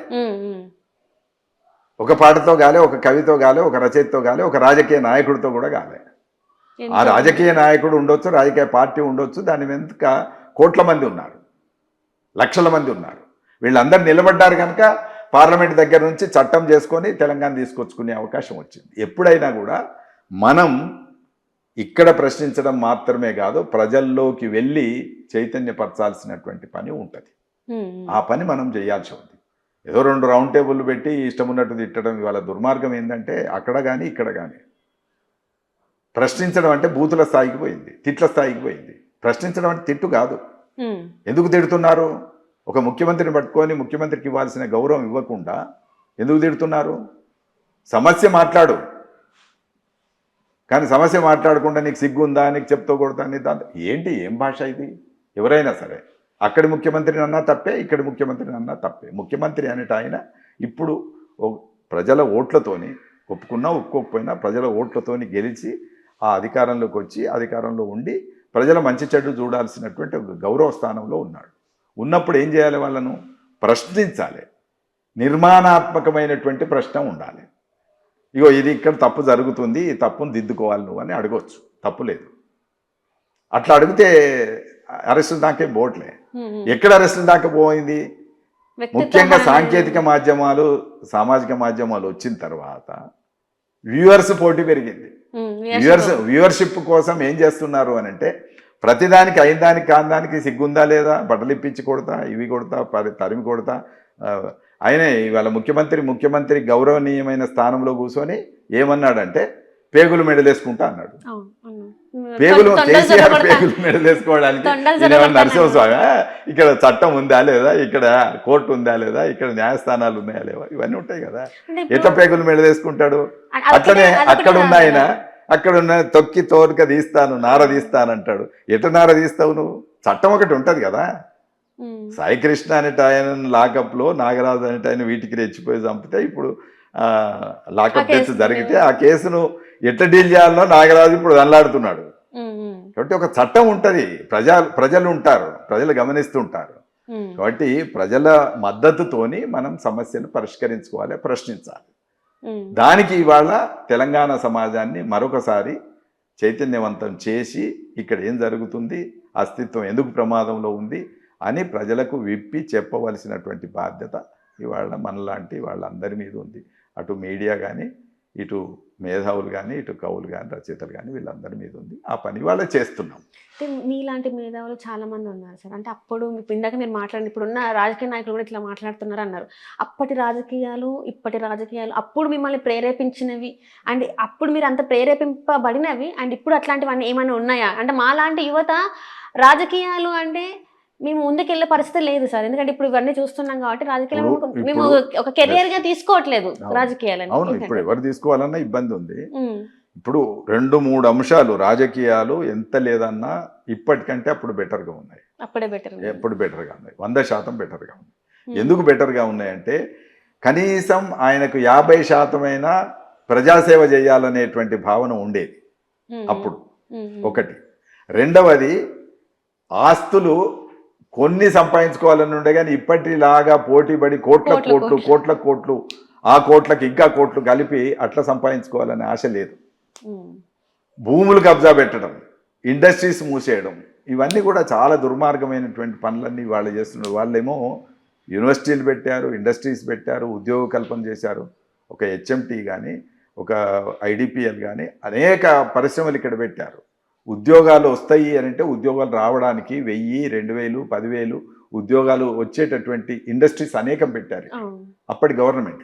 ఒక పాటతో గాలే, ఒక కవితో గాలే, ఒక రచయితతో గాలే, ఒక రాజకీయ నాయకుడితో కూడా గాలే. ఆ రాజకీయ నాయకుడు ఉండొచ్చు, రాజకీయ పార్టీ ఉండొచ్చు, దాని వెనుక కోట్ల మంది ఉన్నారు, లక్షల మంది ఉన్నారు. వీళ్ళందరూ నిలబడ్డారు కనుక పార్లమెంట్ దగ్గర నుంచి చట్టం చేసుకొని తెలంగాణ తీసుకొచ్చుకునే అవకాశం వచ్చింది. ఎప్పుడైనా కూడా మనం ఇక్కడ ప్రశ్నించడం మాత్రమే కాదు, ప్రజల్లోకి వెళ్ళి చైతన్యపరచాల్సినటువంటి పని ఉంటుంది. ఆ పని మనం చేయాల్సి ఉంది. ఏదో 2 రౌండ్ టేబుల్ పెట్టి ఇష్టం ఉన్నట్టు తిట్టడం ఇవాళ దుర్మార్గం. ఏంటంటే అక్కడ కానీ ఇక్కడ కానీ ప్రశ్నించడం అంటే బూతుల స్థాయికి పోయింది, తిట్ల స్థాయికి పోయింది. ప్రశ్నించడం అంటే తిట్టు కాదు. ఎందుకు తిడుతున్నారు? ఒక ముఖ్యమంత్రిని పట్టుకొని ముఖ్యమంత్రికి ఇవ్వాల్సిన గౌరవం ఇవ్వకుండా ఎందుకు తిడుతున్నారు? సమస్య మాట్లాడు, కానీ సమస్య మాట్లాడకుండా నీకు సిగ్గు ఉందా, నీకు చెప్తూ కొడతా, ఏంటి, ఏం భాష ఇది? ఎవరైనా సరే అక్కడి ముఖ్యమంత్రిని అన్నా తప్పే, ఇక్కడి ముఖ్యమంత్రిని అన్నా తప్పే. ముఖ్యమంత్రి అనేట ఆయన ఇప్పుడు ప్రజల ఓట్లతోని, ఒప్పుకున్నా ఒప్పుకోకపోయినా ప్రజల ఓట్లతోని గెలిచి ఆ అధికారంలోకి వచ్చి అధికారంలో ఉండి ప్రజల మంచి చెడు చూడాల్సినటువంటి ఒక గౌరవ స్థానంలో ఉన్నాడు. ఉన్నప్పుడు ఏం చేయాలి? వాళ్ళను ప్రశ్నించాలి. నిర్మాణాత్మకమైనటువంటి ప్రశ్న ఉండాలి. ఇగో ఇది ఇక్కడ తప్పు జరుగుతుంది, ఈ తప్పును దిద్దుకోవాలి నువ్వు అని అడగొచ్చు, తప్పు లేదు. అట్లా అడిగితే అరెస్టుల దాకే పోవట్లే. ఎక్కడ అరెస్టుల దాకా పోయింది? ముఖ్యంగా సాంకేతిక మాధ్యమాలు, సామాజిక మాధ్యమాలు వచ్చిన తర్వాత వ్యూవర్స్ పోటీ పెరిగింది. వ్యూవర్షిప్ కోసం ఏం చేస్తున్నారు అని అంటే ప్రతిదానికి అయిన దానికి కాని దానికి సిగ్గుందా లేదా, బట్టలు ఇప్పించి కొడతా, ఇవి కొడతా, తరిమి కొడతా. ఆయన ఇవాళ ముఖ్యమంత్రి గౌరవనీయమైన స్థానంలో కూర్చొని ఏమన్నాడంటే పేగులు మెడలేసుకుంటా అన్నాడు. కేసీఆర్ పేగులు మెడలేసుకోవడానికి నరసింహస్వామి ఇక్కడ చట్టం ఉందా లేదా, ఇక్కడ కోర్టు ఉందా లేదా, ఇక్కడ న్యాయస్థానాలు ఉన్నాయా లేవా, ఇవన్నీ ఉంటాయి కదా. ఎట్లా పేగులు మెడలేసుకుంటాడు? అట్లనే అక్కడున్న తొక్కి తోరుక తీస్తాను, నార తీస్తానంటాడు. ఎట్లా నార తీస్తావు నువ్వు? చట్టం ఒకటి ఉంటుంది కదా. సాయికృష్ణ అనేట ఆయన లాకప్లో, నాగరాజు అనేట ఆయన వీటికి రెచ్చిపోయి చంపితే ఇప్పుడు లాకప్ డెత్ జరిగితే ఆ కేసును ఎట్లా డీల్ చేయాలనో నాగరాజు ఇప్పుడు అల్లాడుతున్నాడు. కాబట్టి ఒక చట్టం ఉంటుంది, ప్రజలు ఉంటారు, ప్రజలు గమనిస్తుంటారు. కాబట్టి ప్రజల మద్దతుతోని మనం సమస్యను పరిష్కరించుకోవాలి, ప్రశ్నించాలి. దానికి ఇవాళ తెలంగాణ సమాజాన్ని మరొకసారి చైతన్యవంతం చేసి ఇక్కడ ఏం జరుగుతుంది, అస్తిత్వం ఎందుకు ప్రమాదంలో ఉంది అని ప్రజలకు విప్పి చెప్పవలసినటువంటి బాధ్యత ఇవాళ మనలాంటి వాళ్ళందరి మీద ఉంది. అటు మీడియా కానీ, ఇటు మేధావులు కానీ, ఇటు కవులు కానీ, రచయితలు కానీ, వీళ్ళందరి మీద ఉంది. ఆ పని వాళ్ళే చేస్తున్నాం. మీలాంటి మేధావులు చాలా మంది ఉన్నారు సార్. అంటే అప్పుడు ఇందాక మీరు మాట్లాడిన ఇప్పుడున్న రాజకీయ నాయకులు కూడా ఇట్లా మాట్లాడుతున్నారు అన్నారు. అప్పటి రాజకీయాలు, ఇప్పటి రాజకీయాలు, అప్పుడు మిమ్మల్ని ప్రేరేపించినవి అండ్ అప్పుడు మీరు అంత ప్రేరేపింపబడినవి అండ్ ఇప్పుడు అట్లాంటివన్నీ ఏమైనా ఉన్నాయా? అంటే మాలాంటి యువత రాజకీయాలు అంటే మేము ముందుకెళ్ళే పరిస్థితి లేదు సార్. ఎందుకంటే ఇప్పుడు ఇవన్నీ చూస్తున్నాం కాబట్టి రాజకీయాలు మేము ఒక కెరియర్ గా తీసుకోవట్లేదు రాజకీయాలని. అవును, ఇప్పుడు ఎవరు తీసుకోవాలన్నా ఇబ్బంది ఉంది. ఇప్పుడు 2-3 అంశాలు రాజకీయాలు ఎంత లేదన్నా ఇప్పటికంటే అప్పుడు బెటర్గా ఉన్నాయి. ఎప్పుడు బెటర్గా ఉన్నాయి, 100% బెటర్గా ఉన్నాయి. ఎందుకు బెటర్గా ఉన్నాయంటే కనీసం ఆయనకు 50% ప్రజాసేవ చేయాలనేటువంటి భావన ఉండేది అప్పుడు. ఒకటి. రెండవది, ఆస్తులు కొన్ని సంపాదించుకోవాలని ఉండే కానీ ఇప్పటిలాగా పోటీపడి కోట్ల కోట్లు ఆ కోట్లకి ఇంకా కోట్లు కలిపి అట్లా సంపాదించుకోవాలనే ఆశ లేదు. భూములు కబ్జా పెట్టడం, ఇండస్ట్రీస్ మూసేయడం, ఇవన్నీ కూడా చాలా దుర్మార్గమైనటువంటి పనులన్నీ వాళ్ళు చేస్తున్నారు. వాళ్ళేమో యూనివర్సిటీలు పెట్టారు, ఇండస్ట్రీస్ పెట్టారు, ఉద్యోగ కల్పన చేశారు. ఒక హెచ్ఎంటీ కానీ, ఒక ఐడిపిఎల్ కానీ అనేక పరిశ్రమలు ఇక్కడ పెట్టారు. ఉద్యోగాలు వస్తాయి అని అంటే ఉద్యోగాలు రావడానికి 1000, 2000, 10,000 ఉద్యోగాలు వచ్చేటటువంటి ఇండస్ట్రీస్ అనేకం పెట్టారు అప్పటి గవర్నమెంట్.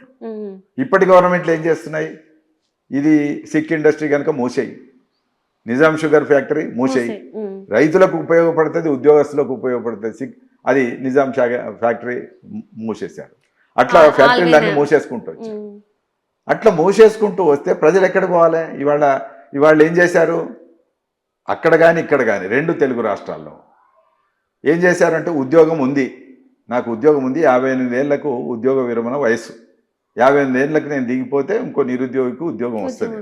ఇప్పటి గవర్నమెంట్లు ఏం చేస్తున్నాయి? ఇది సిక్ ఇండస్ట్రీ కనుక మూసేయి, నిజాం షుగర్ ఫ్యాక్టరీ మూసేయి, రైతులకు ఉపయోగపడుతుంది, ఉద్యోగస్తులకు ఉపయోగపడుతుంది, అది నిజాం ఫ్యాక్టరీ మూసేశారు. అట్లా ఫ్యాక్టరీలన్నీ మూసేసుకుంటూ వచ్చారు. అట్లా మూసేసుకుంటూ వస్తే ప్రజలు ఎక్కడ పోవాలి? ఇవాళ ఏం చేశారు? అక్కడ కానీ ఇక్కడ కానీ 2 తెలుగు రాష్ట్రాల్లో ఏం చేశారంటే, ఉద్యోగం ఉంది, నాకు ఉద్యోగం ఉంది, 58 ఏళ్లకు ఉద్యోగ విరమణ వయసు, 58 ఏళ్ళకి నేను దిగిపోతే ఇంకో నిరుద్యోగికి ఉద్యోగం వస్తుంది.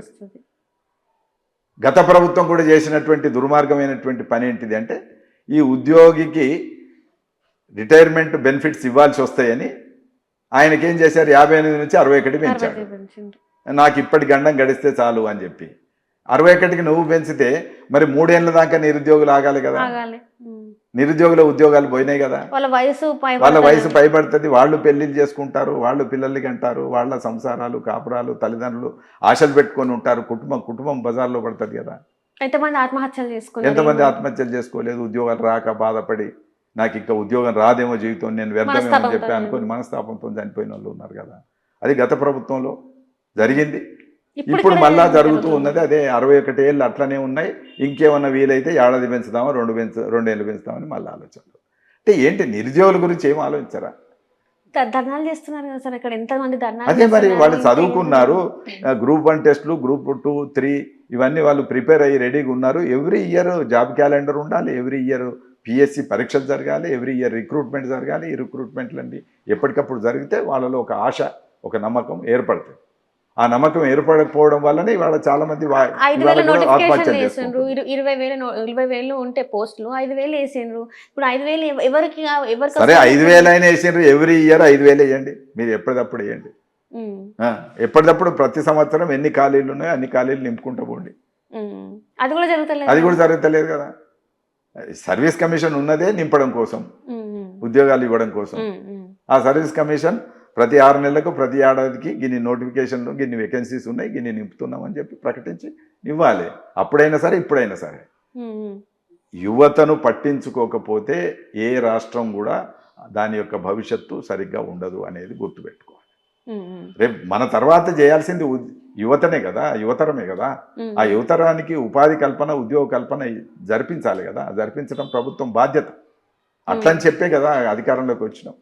గత ప్రభుత్వం కూడా చేసినటువంటి దుర్మార్గమైనటువంటి పని ఏంటిది అంటే, ఈ ఉద్యోగికి రిటైర్మెంట్ బెనిఫిట్స్ ఇవ్వాల్సి వస్తాయని ఆయనకేం చేశారు, 58 నుంచి 61 పెంచారు. నాకు ఇప్పటి గండం గడిస్తే చాలు అని చెప్పి 61కి నువ్వు పెంచితే మరి 3 ఏళ్ళ దాకా నిరుద్యోగులు ఆగాలి కదా. నిరుద్యోగుల ఉద్యోగాలు పోయినాయి కదా, వాళ్ళ వయసు పైబడుతుంది, వాళ్ళు పెళ్లిళ్ళు చేసుకుంటారు, వాళ్ళు పిల్లలకి అంటారు, వాళ్ళ సంసారాలు, కాపురాలు, తల్లిదండ్రులు ఆశలు పెట్టుకొని ఉంటారు, కుటుంబం బజార్లో పడుతుంది కదా. ఎంతమంది ఆత్మహత్యలు చేసుకోలేదు? ఉద్యోగాలు రాక బాధపడి నాకు ఇంకా ఉద్యోగం రాదేమో, జీవితం నేను వ్యర్థమేమో అని చెప్పి అనుకొని మనస్తాపంతో చనిపోయిన వాళ్ళు ఉన్నారు కదా. అది గత ప్రభుత్వంలో జరిగింది. ఇప్పుడు మళ్ళా జరుగుతూ ఉన్నది అదే. 61 ఏళ్ళు అట్లనే ఉన్నాయి. ఇంకేమన్నా వీలైతే ఏడాది పెంచుదామా, 2 ఏళ్ళు పెంచుదామని మళ్ళీ ఆలోచనలు. అంటే ఏంటి, నిరుద్యోగుల గురించి ఏం ఆలోచించరా? ధర్నాలు చేస్తున్నారు కదా సార్, ఇక్కడ ఎంతమంది ధర్నాలు. అదే మరి వాళ్ళు చదువుకున్నారు, గ్రూప్ 1 టెస్టులు, గ్రూప్ 2, 3 ఇవన్నీ వాళ్ళు ప్రిపేర్ అయ్యి రెడీగా ఉన్నారు. ఎవ్రీ ఇయర్ జాబ్ క్యాలెండర్ ఉండాలి, ఎవ్రీ ఇయర్ పిఎస్సి పరీక్షలు జరగాలి, ఎవ్రీ ఇయర్ రిక్రూట్మెంట్ జరగాలి. ఈ రిక్రూట్మెంట్లన్నీ ఎప్పటికప్పుడు జరిగితే వాళ్ళలో ఒక ఆశ, ఒక నమ్మకం ఏర్పడుతుంది. ఆ నమ్మకం ఏర్పడకపోవడం వల్లనే ఇవాళ చాలా మంది 5,000 వేసిండ్రు, 20,000 ఉంటే పోస్టులు 5,000 వేసిండ్రు. ఇప్పుడు 5,000 ఎవరికి సరే 5,000 అయినా వేసిండ్రు. ఎవ్రీ ఇయర్ 5,000 వేయండి, మీరు ఎప్పటికప్పుడు వేయండి. ఎప్పటికప్పుడు ప్రతి సంవత్సరం ఎన్ని ఖాళీలు ఉన్నాయో అన్ని ఖాళీలు నింపుకుంటూ పోండి. అది కూడా జరుగుతలేదు కదా. సర్వీస్ కమిషన్ ఉన్నదే నింపడం కోసం, ఉద్యోగాలు ఇవ్వడం కోసం. ఆ సర్వీస్ కమిషన్ ప్రతి 6 నెలలకు, ప్రతి ఏడాదికి గిన్ని నోటిఫికేషన్లు, గిన్ని వేకెన్సీస్ ఉన్నాయి, గిన్ని నింపుతున్నామని చెప్పి ప్రకటించి ఇవ్వాలి. అప్పుడైనా సరే, ఇప్పుడైనా సరే. యువతను పట్టించుకోకపోతే ఏ రాష్ట్రం కూడా దాని యొక్క భవిష్యత్తు సరిగ్గా ఉండదు అనేది గుర్తుపెట్టుకోవాలి. రేపు మన తర్వాత చేయాల్సింది యువతనే కదా, యువతరమే కదా. ఆ యువతరానికి ఉపాధి కల్పన, ఉద్యోగ కల్పన జరిపించాలి కదా. జరిపించడం ప్రభుత్వం బాధ్యత. అట్లని చెప్పే కదా అధికారంలోకి వచ్చినాం.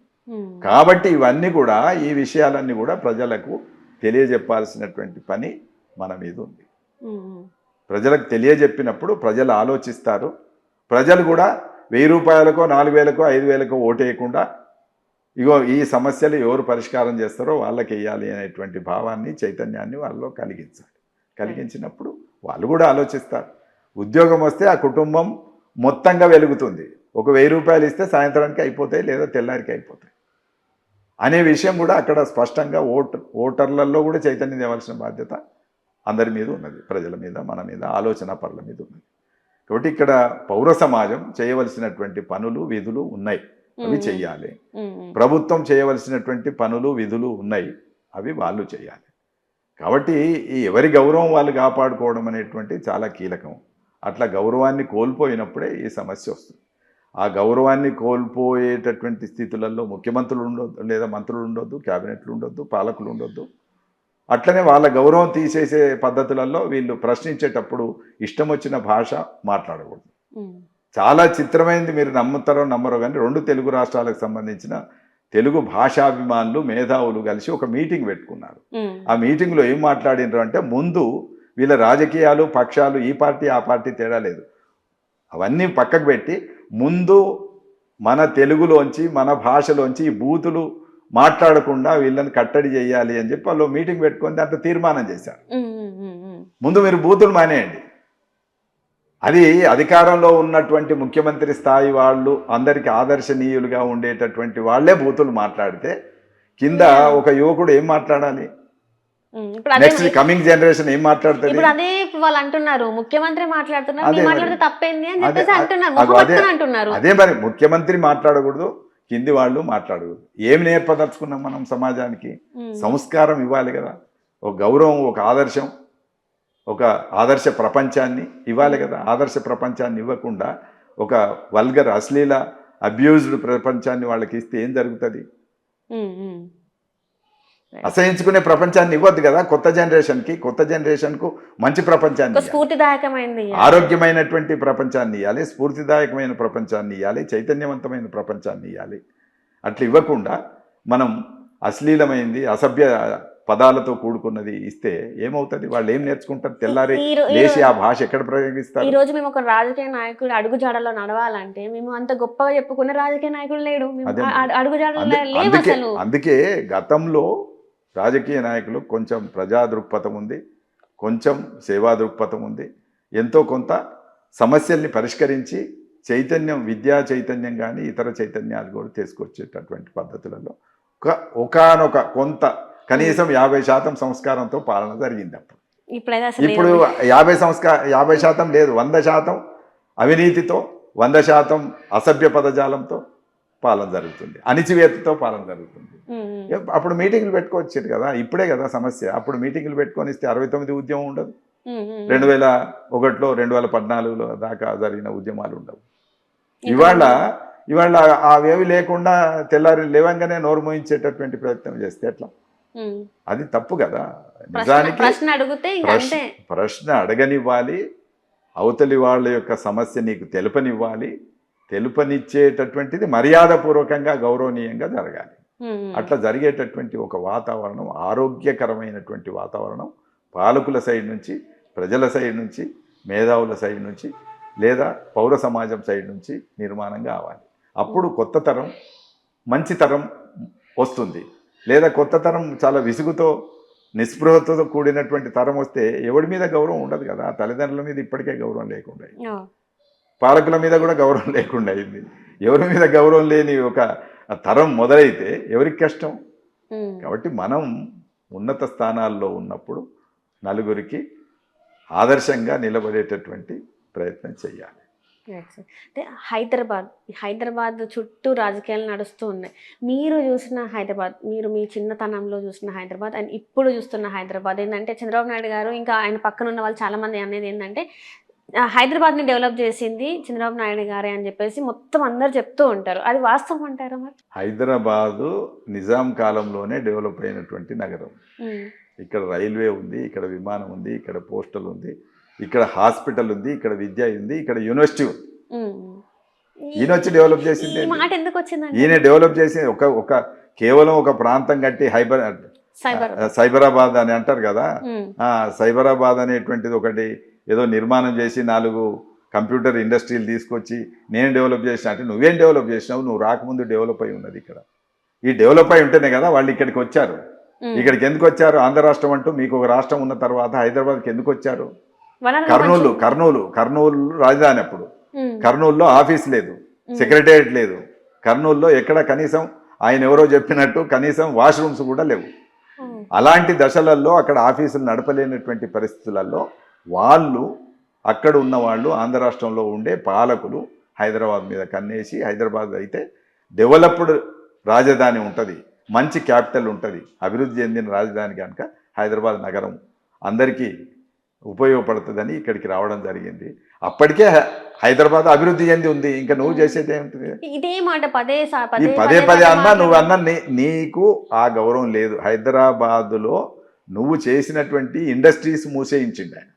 కాబట్టి ఇవన్నీ కూడా, ఈ విషయాలన్నీ కూడా ప్రజలకు తెలియజెప్పాల్సినటువంటి పని మన మీద ఉంది. ప్రజలకు తెలియజెప్పినప్పుడు ప్రజలు ఆలోచిస్తారు. ప్రజలు కూడా 1000 రూపాయలకో, 4,000కో, 5,000కో ఓటేయకుండా ఇగో ఈ సమస్యలు ఎవరు పరిష్కారం చేస్తారో వాళ్ళకి వేయాలి అనేటువంటి భావాన్ని, చైతన్యాన్ని వాళ్ళలో కలిగించాలి. కలిగించినప్పుడు వాళ్ళు కూడా ఆలోచిస్తారు. ఉద్యోగం వస్తే ఆ కుటుంబం మొత్తంగా వెలుగుతుంది. ఒక 1000 రూపాయలు ఇస్తే సాయంత్రానికి అయిపోతాయి, లేదా తెల్లారికి అయిపోతాయి అనే విషయం కూడా అక్కడ స్పష్టంగా ఓటర్లలో కూడా చైతన్యం తేవాల్సిన బాధ్యత అందరి మీద ఉన్నది. ప్రజల మీద, మన మీద, ఆలోచన పరుల మీద ఉన్నది. కాబట్టి ఇక్కడ పౌర సమాజం చేయవలసినటువంటి పనులు, విధులు ఉన్నాయి, అవి చెయ్యాలి. ప్రభుత్వం చేయవలసినటువంటి పనులు, విధులు ఉన్నాయి, అవి వాళ్ళు చేయాలి. కాబట్టి ఈ ఎవరి గౌరవం వాళ్ళు కాపాడుకోవడం అనేటువంటి చాలా కీలకం. అట్లా గౌరవాన్ని కోల్పోయినప్పుడే ఈ సమస్య వస్తుంది. ఆ గౌరవాన్ని కోల్పోయేటటువంటి స్థితులలో ముఖ్యమంత్రులు ఉండొద్దు, లేదా మంత్రులు ఉండొద్దు, క్యాబినెట్లు ఉండొద్దు, పాలకులు ఉండొద్దు. అట్లనే వాళ్ళ గౌరవం తీసేసే పద్ధతులలో వీళ్ళు ప్రశ్నించేటప్పుడు ఇష్టం వచ్చిన భాష మాట్లాడకూడదు. చాలా చిత్రమైనది, మీరు నమ్ముతారో నమ్మరో కానీ 2 తెలుగు రాష్ట్రాలకు సంబంధించిన తెలుగు భాషాభిమానులు, మేధావులు కలిసి ఒక మీటింగ్ పెట్టుకున్నారు. ఆ మీటింగ్లో ఏం మాట్లాడినారు అంటే, ముందు వీళ్ళ రాజకీయాలు, పక్షాలు, ఈ పార్టీ ఆ పార్టీ తేడా లేదు, అవన్నీ పక్కకు పెట్టి ముందు మన తెలుగులోంచి, మన భాషలోంచి ఈ బూతులు మాట్లాడకుండా వీళ్ళని కట్టడి చేయాలి అని చెప్పి వాళ్ళు మీటింగ్ పెట్టుకొని దాంట్లో తీర్మానం చేశారు. ముందు మీరు బూతులు మానేయండి, అది అధికారంలో ఉన్నటువంటి ముఖ్యమంత్రి స్థాయి వాళ్ళు అందరికీ ఆదర్శనీయులుగా ఉండేటటువంటి వాళ్ళే బూతులు మాట్లాడితే కింద ఒక యువకుడు ఏం మాట్లాడాలి? ఇప్పుడు అదే నెక్స్ట్ కమింగ్ జనరేషన్ ఏం మాట్లాడుతుంది? ఇప్పుడు అదే వాళ్ళు అంటున్నారు, ముఖ్యమంత్రి మాట్లాడుతున్నారు, అదే మీరు మరి. మాట్లాడితే తప్పేంది అని అదే చెప్పేసి అంటున్నారు, అగో ముఖం అదే పట్టుకొని అంటున్నారు. అదే మరి ముఖ్యమంత్రి మాట్లాడకూడదు, కింది వాళ్ళు మాట్లాడకూడదు. ఏమి నేర్పదలుచుకున్నాం మనం సమాజానికి? సంస్కారం ఇవ్వాలి కదా, ఒక గౌరవం, ఒక ఆదర్శం, ఒక ఆదర్శ ప్రపంచాన్ని ఇవ్వాలి కదా. ఆదర్శ ప్రపంచాన్ని ఇవ్వకుండా ఒక వల్గర్ అశ్లీల అబ్యూజ్డ్ ప్రపంచాన్ని వాళ్ళకి ఇస్తే ఏం జరుగుతుంది? అసహించుకునే ప్రపంచాన్ని ఇవ్వద్దు కదా. కొత్త జనరేషన్కు మంచి ప్రపంచాన్ని ఇవ్వాలి. స్ఫూర్తిదాయకమైనది, ఆరోగ్యమైనటువంటి ప్రపంచాన్ని ఇవ్వాలి, స్ఫూర్తిదాయకమైన ప్రపంచాన్ని ఇవ్వాలి, చైతన్యవంతమైన ప్రపంచాన్ని ఇవ్వాలి. అట్లా ఇవ్వకుండా మనం అశ్లీలమైంది, అసభ్య పదాలతో కూడుకున్నది ఇస్తే ఏమవుతుంది? వాళ్ళు ఏం నేర్చుకుంటారు? తెల్లారి లేచి ఆ భాష ఎక్కడ ప్రయోగిస్తారు? ఈ రోజు మేము ఒక రాజకీయ నాయకుడు అడుగుజాడలో నడవాలంటే మేము అంత గొప్పగా చెప్పుకునే రాజకీయ నాయకుడు లేడు, అడుగుజాడలో లేవు అసలు. అందుకే గతంలో రాజకీయ నాయకులు కొంచెం ప్రజా దృక్పథం ఉంది, కొంచెం సేవా దృక్పథం ఉంది, ఎంతో కొంత సమస్యల్ని పరిష్కరించి చైతన్యం, విద్యా చైతన్యం కానీ ఇతర చైతన్యాలు కూడా తీసుకొచ్చేటటువంటి పద్ధతులలో ఒకానొక కొంత కనీసం 50% సంస్కారంతో పాలన జరిగింది. ఇప్పుడు 50% లేదు, 100% అవినీతితో, 100% అసభ్య పదజాలంతో పాలన జరుగుతుంది, అణిచివేతతో పాలన జరుగుతుంది. అప్పుడు మీటింగ్లు పెట్టుకోవచ్చు కదా, ఇప్పుడే కదా సమస్య. అప్పుడు మీటింగ్లు పెట్టుకొని ఇస్తే 69 ఉద్యమం ఉండదు, 2001లో 2014లో దాకా జరిగిన ఉద్యమాలు ఉండవు. ఇవాళ అవేవి లేకుండా తెల్లారి లేవంగానే నోరు మోయించేటటువంటి ప్రయత్నం చేస్తే ఎట్లా? అది తప్పు కదా. నిజానికి ప్రశ్న అడగనివ్వాలి, అవతలి వాళ్ళ యొక్క సమస్య నీకు తెలుపనివ్వాలి, తెలుపనిచ్చేటటువంటిది మర్యాదపూర్వకంగా గౌరవనీయంగా జరగాలి. అట్లా జరిగేటటువంటి ఒక వాతావరణం, ఆరోగ్యకరమైనటువంటి వాతావరణం పాలకుల సైడ్ నుంచి, ప్రజల సైడ్ నుంచి, మేధావుల సైడ్ నుంచి, లేదా పౌర సమాజం సైడ్ నుంచి నిర్మాణం కావాలి. అప్పుడు కొత్త తరం, మంచి తరం వస్తుంది. లేదా కొత్త తరం చాలా విసుగుతో, నిస్పృహతో కూడినటువంటి తరం వస్తే ఎవడి మీద గౌరవం ఉండదు కదా. తల్లిదండ్రుల మీద ఇప్పటికే గౌరవం లేకుండా, పాలకుల మీద కూడా గౌరవం లేకుండా అయింది. ఎవరి మీద గౌరవం లేని ఒక తరం మొదలైతే ఎవరికి కష్టం? కాబట్టి మనం ఉన్నత స్థానాల్లో ఉన్నప్పుడు నలుగురికి ఆదర్శంగా నిలబడేటటువంటి ప్రయత్నం చేయాలి. అంటే హైదరాబాద్ చుట్టూ రాజకీయాలు నడుస్తూ ఉన్నాయి. మీరు చూసిన హైదరాబాద్, మీరు మీ చిన్నతనంలో చూసిన హైదరాబాద్ అండ్ ఇప్పుడు చూస్తున్న హైదరాబాద్ ఏంటంటే, చంద్రబాబు నాయుడు గారు ఇంకా ఆయన పక్కన ఉన్న వాళ్ళు చాలామంది అనేది ఏంటంటే, హైదరాబాద్ని డెవలప్ చేసింది చంద్రబాబు నాయుడు గారే అని చెప్పేసి మొత్తం అందరు చెప్తూ ఉంటారు. అది వాస్తవం అంటారా మరి? హైదరాబాదు నిజాం కాలంలోనే డెవలప్ అయినటువంటి నగరం. ఇక్కడ రైల్వే ఉంది, ఇక్కడ విమానం ఉంది, ఇక్కడ పోస్టల్ ఉంది, ఇక్కడ హాస్పిటల్ ఉంది, ఇక్కడ విద్య ఉంది, ఇక్కడ యూనివర్సిటీ ఉంది. ఈయన వచ్చి డెవలప్ చేసింది. మాట ఎందుకు వచ్చింది? ఈయన డెవలప్ చేసి ఒక కేవలం ఒక ప్రాంతం కట్టి సైబరాబాద్ అని అంటారు కదా, సైబరాబాద్ అనేటువంటిది ఒకటి ఏదో నిర్మాణం చేసి 4 కంప్యూటర్ ఇండస్ట్రీలు తీసుకొచ్చి నేను డెవలప్ చేసిన అంటే, నువ్వేం డెవలప్ చేసినావు? నువ్వు రాకముందు డెవలప్ అయి ఉన్నది. ఇక్కడ ఈ డెవలప్ అయి ఉంటేనే కదా వాళ్ళు ఇక్కడికి వచ్చారు. ఇక్కడికి ఎందుకు వచ్చారు? ఆంధ్ర రాష్ట్రం అంటూ మీకు ఒక రాష్ట్రం ఉన్న తర్వాత హైదరాబాద్కి ఎందుకు వచ్చారు? కర్నూలు రాజధాని. అప్పుడు కర్నూలులో ఆఫీస్ లేదు, సెక్రటేరియట్ లేదు. కర్నూలులో ఎక్కడ కనీసం ఆయన ఎవరో చెప్పినట్టు కనీసం వాష్రూమ్స్ కూడా లేవు. అలాంటి దశలలో అక్కడ ఆఫీసులు నడపలేనటువంటి పరిస్థితులలో వాళ్ళు, అక్కడ ఉన్న వాళ్ళు, ఆంధ్ర రాష్ట్రంలో ఉండే పాలకులు హైదరాబాద్ మీద కన్నేసి, హైదరాబాద్ అయితే డెవలప్డ్ రాజధాని ఉంటుంది, మంచి క్యాపిటల్ ఉంటుంది, అభివృద్ధి చెందిన రాజధాని కనుక హైదరాబాద్ నగరం అందరికీ ఉపయోగపడుతుందని ఇక్కడికి రావడం జరిగింది. అప్పటికే హైదరాబాద్ అభివృద్ధి చెంది ఉంది. ఇంకా నువ్వు చేసేది ఏమిటి? ఇదే మాట పదే అన్నా నువ్వు అన్న నీకు ఆ గౌరవం లేదు. హైదరాబాదులో నువ్వు చేసినటువంటి ఇండస్ట్రీస్ మూసేయించిండు ఆయన.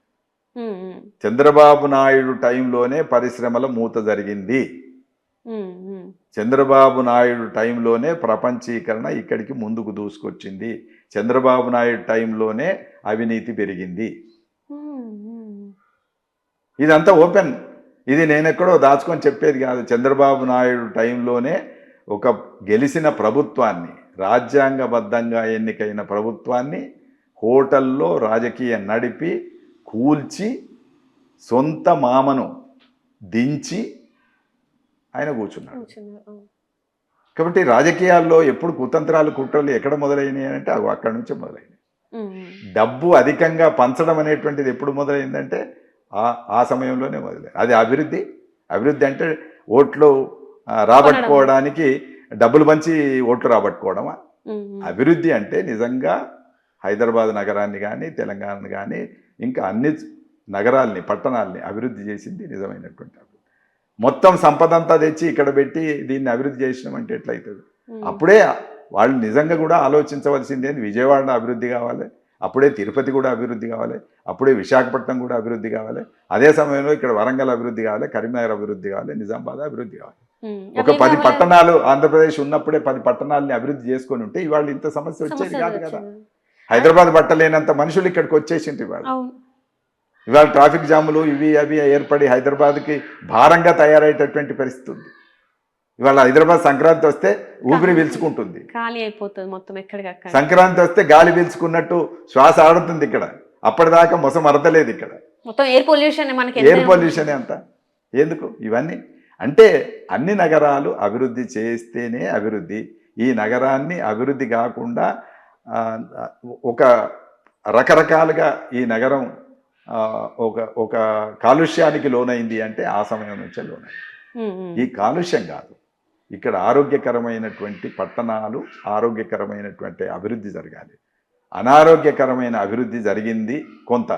చంద్రబాబు నాయుడు టైంలోనే పరిశ్రమల మూత జరిగింది. చంద్రబాబు నాయుడు టైంలోనే ప్రపంచీకరణ ఇక్కడికి ముందుకు దూసుకొచ్చింది. చంద్రబాబు నాయుడు టైంలోనే అవినీతి పెరిగింది. ఇదంతా ఓపెన్. ఇది నేనెక్కడో దాచుకొని చెప్పేది కాదు. చంద్రబాబు నాయుడు టైంలోనే ఒక గెలిచిన ప్రభుత్వాన్ని, రాజ్యాంగబద్ధంగా ఎన్నికైన ప్రభుత్వాన్ని హోటల్లో రాజకీయం నడిపి కూల్చి, సొంత మామను దించి ఆయన కూర్చున్నాడు. కాబట్టి రాజకీయాల్లో ఎప్పుడు కుతంత్రాలు కుట్రలు ఎక్కడ మొదలైనాయి అంటే అక్కడి నుంచే మొదలైనవి. డబ్బు అధికంగా పంచడం అనేటువంటిది ఎప్పుడు మొదలైందంటే ఆ సమయంలోనే మొదలైంది. అది అభివృద్ధి అంటే ఓట్లు రాబట్టుకోవడానికి డబ్బులు పంచి ఓట్లు రాబట్టుకోవడమా? అభివృద్ధి అంటే నిజంగా హైదరాబాద్ నగరాన్ని కానీ తెలంగాణని కానీ ఇంకా అన్ని నగరాల్ని పట్టణాలని అభివృద్ధి చేసింది నిజమైనటువంటి అభివృద్ధి. మొత్తం సంపద అంతా తెచ్చి ఇక్కడ పెట్టి దీన్ని అభివృద్ధి చేసినామంటే ఎట్లయితుంది? అప్పుడే వాళ్ళు నిజంగా కూడా ఆలోచించవలసింది ఏంది, విజయవాడ అభివృద్ధి కావాలి, అప్పుడే తిరుపతి కూడా అభివృద్ధి కావాలి, అప్పుడే విశాఖపట్నం కూడా అభివృద్ధి కావాలి, అదే సమయంలో ఇక్కడ వరంగల్ అభివృద్ధి కావాలి, కరీంనగర్ అభివృద్ధి కావాలి, నిజామాబాద్ అభివృద్ధి కావాలి. ఒక 10 పట్టణాలు ఆంధ్రప్రదేశ్ ఉన్నప్పుడే 10 పట్టణాలని అభివృద్ధి చేసుకొని ఉంటే ఇవాళ ఇంత సమస్య వచ్చేది కాదు కదా. హైదరాబాద్ పట్టలేనంత మనుషులు ఇక్కడికి వచ్చేసింది ఇవాళ ట్రాఫిక్ జాములు ఇవి అవి ఏర్పడి హైదరాబాద్కి భారంగా తయారయ్యేటటువంటి పరిస్థితి ఉంది. ఇవాళ హైదరాబాద్ సంక్రాంతి వస్తే ఊపిరి పీల్చుకుంటుంది, ఖాళీ అయిపోతుంది మొత్తం. ఎక్కడికక్కడ సంక్రాంతి వస్తే గాలి పీల్చుకున్నట్టు శ్వాస ఆడుతుంది ఇక్కడ. అప్పటిదాకా మొసం అరదలేదు ఇక్కడ. మొత్తం ఎయిర్ పొల్యూషన్, మనకి ఎయిర్ పొల్యూషన్ అంతా ఎందుకు? ఇవన్నీ అంటే అన్ని నగరాలు అభివృద్ధి చేస్తేనే అభివృద్ధి. ఈ నగరాన్ని అభివృద్ధి కాకుండా ఒక రకరకాలుగా ఈ నగరం ఒక కాలుష్యానికి లోనైంది అంటే ఆ సమయం నుంచే లోనైంది. ఈ కాలుష్యం కాదు, ఇక్కడ ఆరోగ్యకరమైనటువంటి పట్టణాలు, ఆరోగ్యకరమైనటువంటి అభివృద్ధి జరగాలి. అనారోగ్యకరమైన అభివృద్ధి జరిగింది కొంత,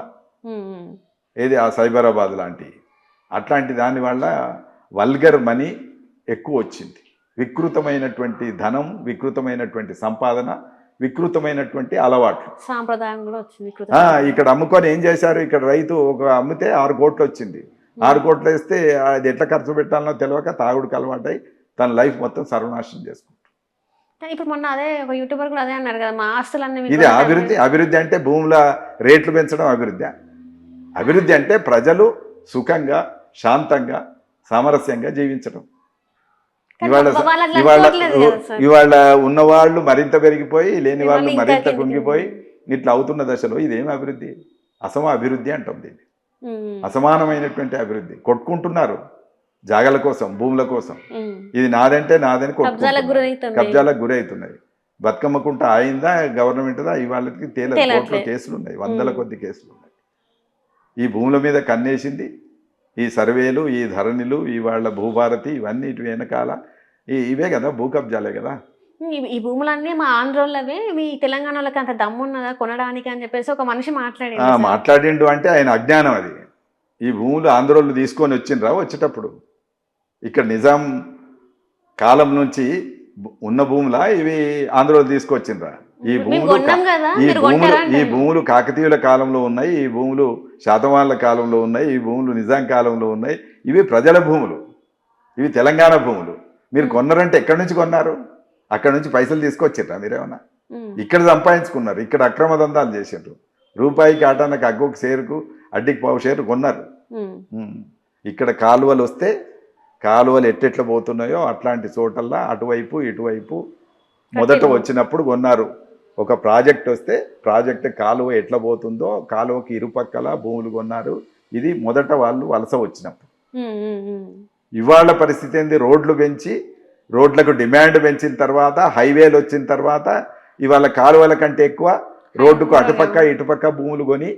ఏది ఆ సైబరాబాద్ లాంటి అట్లాంటి దానివల్ల వల్గర్ మనీ ఎక్కువ వచ్చింది. వికృతమైనటువంటి ధనం, వికృతమైనటువంటి సంపాదన, వికృతమైనటువంటి అలవాట్లు, సాంప్రదాయం కూడా వచ్చింది. ఇక్కడ అమ్ముకొని ఏం చేశారు, ఇక్కడ రైతు ఒక అమ్మితే 6 కోట్లు వచ్చింది. 6 కోట్లు వేస్తే అది ఎట్లా ఖర్చు పెట్టాలనో తెలియక తాగుడికి అలవాటై తన లైఫ్ మొత్తం సర్వనాశనం చేసుకుంటారు. ఇప్పుడు మొన్న అదే ఒక యూట్యూబర్ కూడా అదే అన్నారు కదా, మా ఆస్తులన్నీ. ఇది అభివృద్ధి అంటే భూముల రేట్లు పెంచడం అభివృద్ధి అంటే ప్రజలు సుఖంగా, శాంతంగా, సామరస్యంగా జీవించడం. ఇవాళ ఉన్నవాళ్ళు మరింత పెరిగిపోయి లేని వాళ్ళు మరింత కుంగిపోయి ఇట్లా అవుతున్న దశలో ఇదేం అభివృద్ధి? అభివృద్ధి అంటాం దీన్ని. అసమానమైనటువంటి అభివృద్ధి. కొట్టుకుంటున్నారు జాగల కోసం, భూముల కోసం. ఇది నాదంటే నాదని కబ్జాలకు గురవుతున్నాయి. బతుకమ్మకుంట ఆయిందా గవర్నమెంట్దా ఇవాళకి కోర్టులో కేసులు ఉన్నాయి, 100ల కొద్ది కేసులు ఉన్నాయి. ఈ భూముల మీద కన్నేసింది ఈ సర్వేలు, ఈ ధరణిలు, ఇవాళ భూభారతి, ఇవన్నీ ఇటు వెనకాల ఇవే కదా, భూ కబ్జాలే కదా. ఈ భూములన్నీ మా ఆంధ్రోళ్ళవే, మీ తెలంగాణలోకి అంత దమ్మున్నదా కొనడానికి అని చెప్పేసి ఒక మనిషి మాట్లాడిండు అంటే ఆయన అజ్ఞానం అది. ఈ భూములు ఆంధ్రోళ్ళు తీసుకొని వచ్చిండ్రా? వచ్చేటప్పుడు ఇక్కడ నిజాం కాలం నుంచి ఉన్న భూములా ఇవి ఆంధ్రోళ్ళు తీసుకొచ్చిండ్రా? ఈ భూములు కాకతీయుల కాలంలో ఉన్నాయి, ఈ భూములు శాతవాహనుల కాలంలో ఉన్నాయి, ఈ భూములు నిజాం కాలంలో ఉన్నాయి. ఇవి ప్రజల భూములు, ఇవి తెలంగాణ భూములు. మీరు కొన్నారంటే ఎక్కడి నుంచి కొన్నారు? అక్కడ నుంచి పైసలు తీసుకొచ్చిర్రా మీరేమన్నా? ఇక్కడ సంపాదించుకున్నారు, ఇక్కడ అక్రమ దందాలు చేసిండ్రు. రూపాయికి ఆటానికి అగ్గొక షేరుకు అడ్డికి పావు షేరు కొన్నారు. ఇక్కడ కాలువలు వస్తే కాలువలు ఎట్టెట్లా పోతున్నాయో అట్లాంటి చోటల్లా అటువైపు ఇటువైపు మొదట వచ్చినప్పుడు కొన్నారు. ఒక ప్రాజెక్ట్ వస్తే ప్రాజెక్ట్ కాలువ ఎట్లా పోతుందో కాలువకి ఇరుపక్కల భూములు కొన్నారు. ఇది మొదట వాళ్ళు వలస వచ్చినప్పుడు. ఇవాళ పరిస్థితి ఏంది? రోడ్లు పెంచి, రోడ్లకు డిమాండ్ పెంచిన తర్వాత, హైవేలు వచ్చిన తర్వాత ఇవాళ కాలువల కంటే ఎక్కువ రోడ్డుకు అటుపక్క ఇటుపక్క భూములు కొని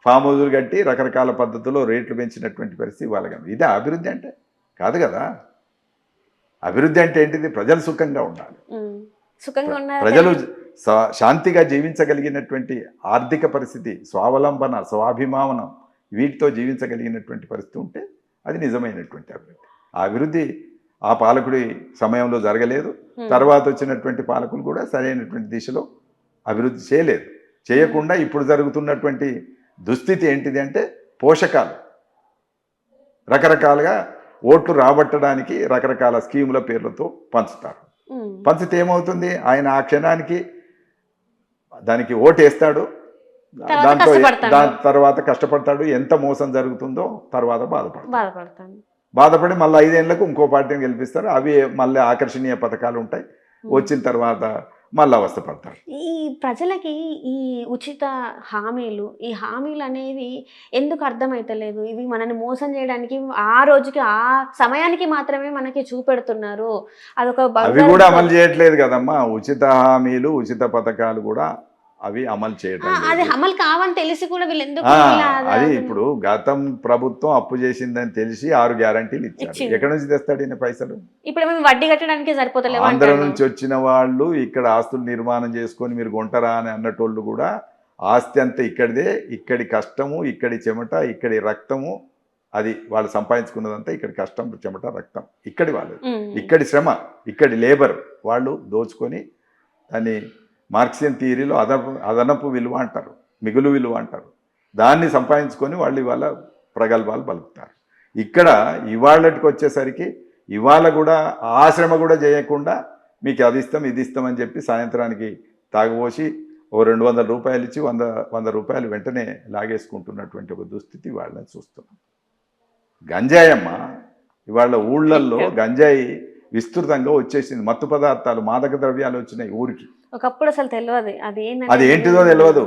ఫామ్ హౌజులు కట్టి రకరకాల పద్ధతుల్లో రేట్లు పెంచినటువంటి పరిస్థితి ఇవాళ. ఇదే అభివృద్ధి అంటే? కాదు కదా. అభివృద్ధి అంటే ఏంటిది? ప్రజలు సుఖంగా ఉండాలి, ప్రజలు శాంతిగా జీవించగలిగినటువంటి ఆర్థిక పరిస్థితి, స్వావలంబన, స్వాభిమానం, వీటితో జీవించగలిగినటువంటి పరిస్థితి ఉంటే అది నిజమైనటువంటి అభివృద్ధి. ఆ అభివృద్ధి ఆ పాలకుడి సమయంలో జరగలేదు. తర్వాత వచ్చినటువంటి పాలకులు కూడా సరైనటువంటి దిశలో అభివృద్ధి చేయలేదు. చేయకుండా ఇప్పుడు జరుగుతున్నటువంటి దుస్థితి ఏంటిది అంటే పోషకాలు రకరకాలుగా ఓట్లు రాబట్టడానికి రకరకాల స్కీముల పేర్లతో పంచుతారు. పంచితే ఏమవుతుంది? ఆయన ఆ క్షణానికి దానికి ఓటు వేస్తాడు, దాని తర్వాత కష్టపడతాడు. ఎంత మోసం జరుగుతుందో తర్వాత బాధపడి మళ్ళీ 5 ఏళ్లకు ఇంకో పార్టీని గెలిపిస్తారు. అవి మళ్ళీ ఆకర్షణీయ పథకాలు ఉంటాయి. వచ్చిన తర్వాత మళ్ళీ అవస్థపడతారు. ఈ ప్రజలకి ఈ ఉచిత హామీలు, ఈ హామీలు అనేవి ఎందుకు అర్థమైతలేదు? ఇవి మనల్ని మోసం చేయడానికి ఆ రోజుకి, ఆ సమయానికి మాత్రమే మనకి చూపెడుతున్నారు. అదొక అవి కూడా అమలు చేయట్లేదు కదమ్మా. ఉచిత హామీలు, ఉచిత పథకాలు కూడా అవి అమలు చేయటం అది లేదు. అమలు కావని తెలిసి కూడా వీళ్ళు ఎందుకు అది ఇప్పుడు గతం ప్రభుత్వం అప్పు చేసిందని తెలిసి 6 గ్యారంటీలు ఇచ్చారు. ఇచ్చింది. ఎక్కడి నుంచి తెస్తాడు ఈయన పైసలు? ఇప్పుడు మేము వడ్డీ కట్టడానికి సరిపోతలేవు ఆంధ్ర అంటారు. నుంచి వచ్చిన వాళ్ళు ఇక్కడ ఆస్తులు నిర్మాణం చేసుకొని మీరు కొంటారా అని అన్నటోళ్ళు కూడా ఆస్తి అంతా ఇక్కడిదే, ఇక్కడి కష్టము, ఇక్కడి చెమట, ఇక్కడి రక్తము, అది వాళ్ళు సంపాదించుకున్నదంతా ఇక్కడి కష్టం, చెమట, రక్తం ఇక్కడి వాళ్ళు, ఇక్కడి శ్రమ, ఇక్కడి లేబర్ వాళ్ళు దోచుకొని దాన్ని మార్క్సియన్ థియరీలో అదనపు విలువ అంటారు, మిగులు విలువ అంటారు. దాన్ని సంపాదించుకొని వాళ్ళు ఇవాళ ప్రగల్భాలు పలుకుతారు. ఇక్కడ ఇవాళకి వచ్చేసరికి ఇవాళ కూడా ఆ శ్రమ కూడా చేయకుండా మీకు అది ఇస్తాం ఇది ఇస్తామని చెప్పి సాయంత్రానికి తాగబోసి ఓ 200 రూపాయలు ఇచ్చి 100 రూపాయలు వెంటనే లాగేసుకుంటున్నటువంటి ఒక దుస్థితి వాళ్ళని చూస్తున్నాం. గంజాయమ్మ ఇవాళ ఊళ్ళల్లో గంజాయి విస్తృతంగా వచ్చేసింది. మత్తు పదార్థాలు, మాదక ద్రవ్యాలు వచ్చినాయి ఊరికి. ఒకప్పుడు అసలు తెలియదు అది ఏంటిదో తెలియదు.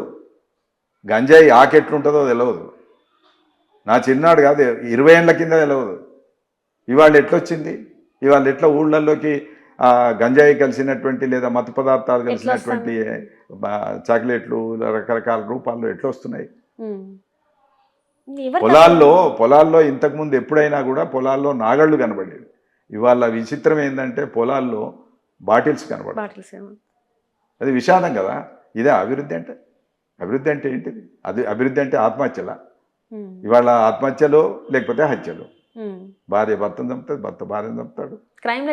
గంజాయి ఆకెట్లుంటుందో తెలియదు. నా చిన్నాడు కాదు 20 ఏళ్ళ కింద తెలియదు. ఇవాళ ఎట్లొచ్చింది? ఇవాళ ఎట్లా ఊళ్ళల్లోకి గంజాయి కలిసినటువంటి లేదా మత్తు పదార్థాలు కలిసినటువంటి చాక్లెట్లు రకరకాల రూపాల్లో ఎట్లా వస్తున్నాయి? పొలాల్లో ఇంతకుముందు ఎప్పుడైనా కూడా పొలాల్లో నాగళ్ళు కనబడేది. ఇవాళ విచిత్రం ఏంటంటే పొలాల్లో బాటిల్స్ కనబడతాయి. అది విషాదం కదా. ఇదే అభివృద్ధి అంటే? అభివృద్ధి అంటే ఏంటిది? అది అభివృద్ధి అంటే ఆత్మహత్యలా? ఇవాళ ఆత్మహత్యలు లేకపోతే హత్యలు. భార్య భర్తను చంపుతుంది, భర్త భార్యను చంపుతాడు. క్రైమ్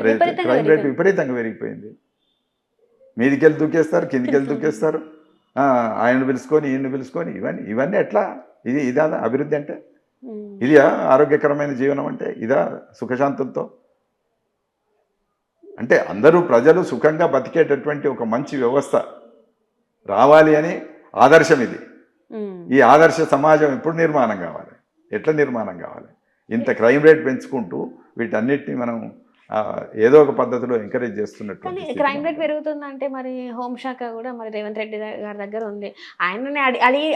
రేట్ విపరీతంగా పెరిగిపోయింది. మీదికెళ్ళి దూకేస్తారు, కిందికెళ్ళి దూకేస్తారు. ఆయనను పిలుచుకొని ఈయన్ని పిలుచుకొని ఇవన్నీ ఎట్లా? ఇదా అభివృద్ధి అంటే? ఇది ఆరోగ్యకరమైన జీవనం అంటే? ఇదా సుఖశాంతంతో? అంటే అందరూ ప్రజలు సుఖంగా బతికేటటువంటి ఒక మంచి వ్యవస్థ రావాలి అని ఆదర్శం ఇది. ఈ ఆదర్శ సమాజం ఎప్పుడు నిర్మాణం కావాలి? ఎట్లా నిర్మాణం కావాలి? ఇంత క్రైమ్ రేట్ పెంచుకుంటూ వీటన్నిటిని మనం ఏదో ఒక పద్ధతిలో ఎంకరేజ్ చేస్తున్నట్టు. కానీ క్రైమ్ రేట్ పెరుగుతుందంటే మరి హోంశాఖ కూడా మరి రేవంత్ రెడ్డి గారి దగ్గర ఉంది. ఆయనని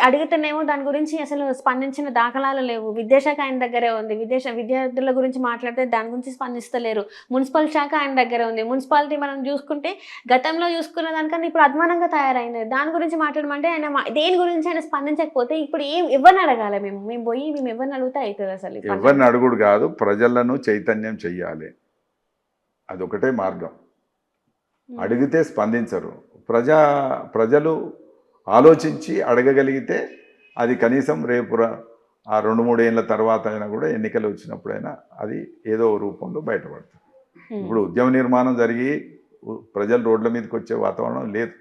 అడిగితేనేమో దాని గురించి అసలు స్పందించిన దాఖలాలు లేవు. విద్యాశాఖ ఆయన దగ్గరే ఉంది. విద్యార్థుల గురించి మాట్లాడితే దాని గురించి స్పందిస్తలేరు. మున్సిపల్ శాఖ ఆయన దగ్గర ఉంది. మున్సిపాలిటీ మనం చూసుకుంటే గతంలో చూసుకున్న దానికన్నా ఇప్పుడు అధ్వానంగా తయారైంది. దాని గురించి మాట్లాడమంటే ఆయన దేని గురించి ఆయన స్పందించకపోతే ఇప్పుడు ఎవరిని అడగాలి? మేము పోయి ఎవరిని అడిగితే అవుతుంది? అసలు ఎవరిని అడుగుడు కాదు, ప్రజలను చైతన్యం చెయ్యాలి. అదొకటే మార్గం. అడిగితే స్పందించరు. ప్రజలు ఆలోచించి అడగగలిగితే అది కనీసం రేపు ఆ 2-3 ఏళ్ళ తర్వాత అయినా కూడా ఎన్నికలు వచ్చినప్పుడైనా అది ఏదో రూపంలో బయటపడుతుంది. ఇప్పుడు ఉద్యమ నిర్మాణం జరిగి ప్రజలు రోడ్ల మీదకి వచ్చే వాతావరణం లేదు.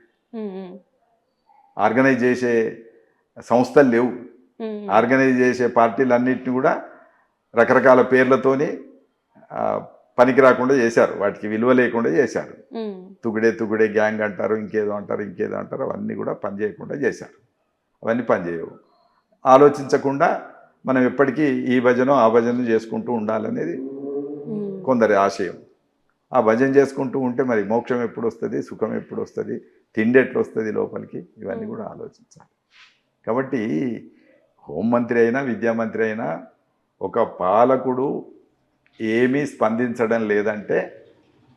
ఆర్గనైజ్ చేసే సంస్థలు లేవు. ఆర్గనైజ్ చేసే పార్టీలన్నింటినీ కూడా రకరకాల పేర్లతోని పనికి రాకుండా చేశారు. వాటికి విలువ లేకుండా చేశారు. తుగుడే గ్యాంగ్ అంటారు, ఇంకేదో అంటారు. అవన్నీ కూడా పనిచేయకుండా చేశారు. అవన్నీ పనిచేయవు. ఆలోచించకుండా మనం ఎప్పటికీ ఈ భజన ఆ భజన చేసుకుంటూ ఉండాలనేది కొందరి ఆశయం. ఆ భజన చేసుకుంటూ ఉంటే మరి మోక్షం ఎప్పుడు వస్తుంది, సుఖం ఎప్పుడు వస్తుంది, తిండి ఎట్లా వస్తుంది లోపలికి, ఇవన్నీ కూడా ఆలోచించాలి. కాబట్టి హోంమంత్రి అయినా విద్యామంత్రి అయినా ఒక పాలకుడు ఏమీ స్పందించడం లేదంటే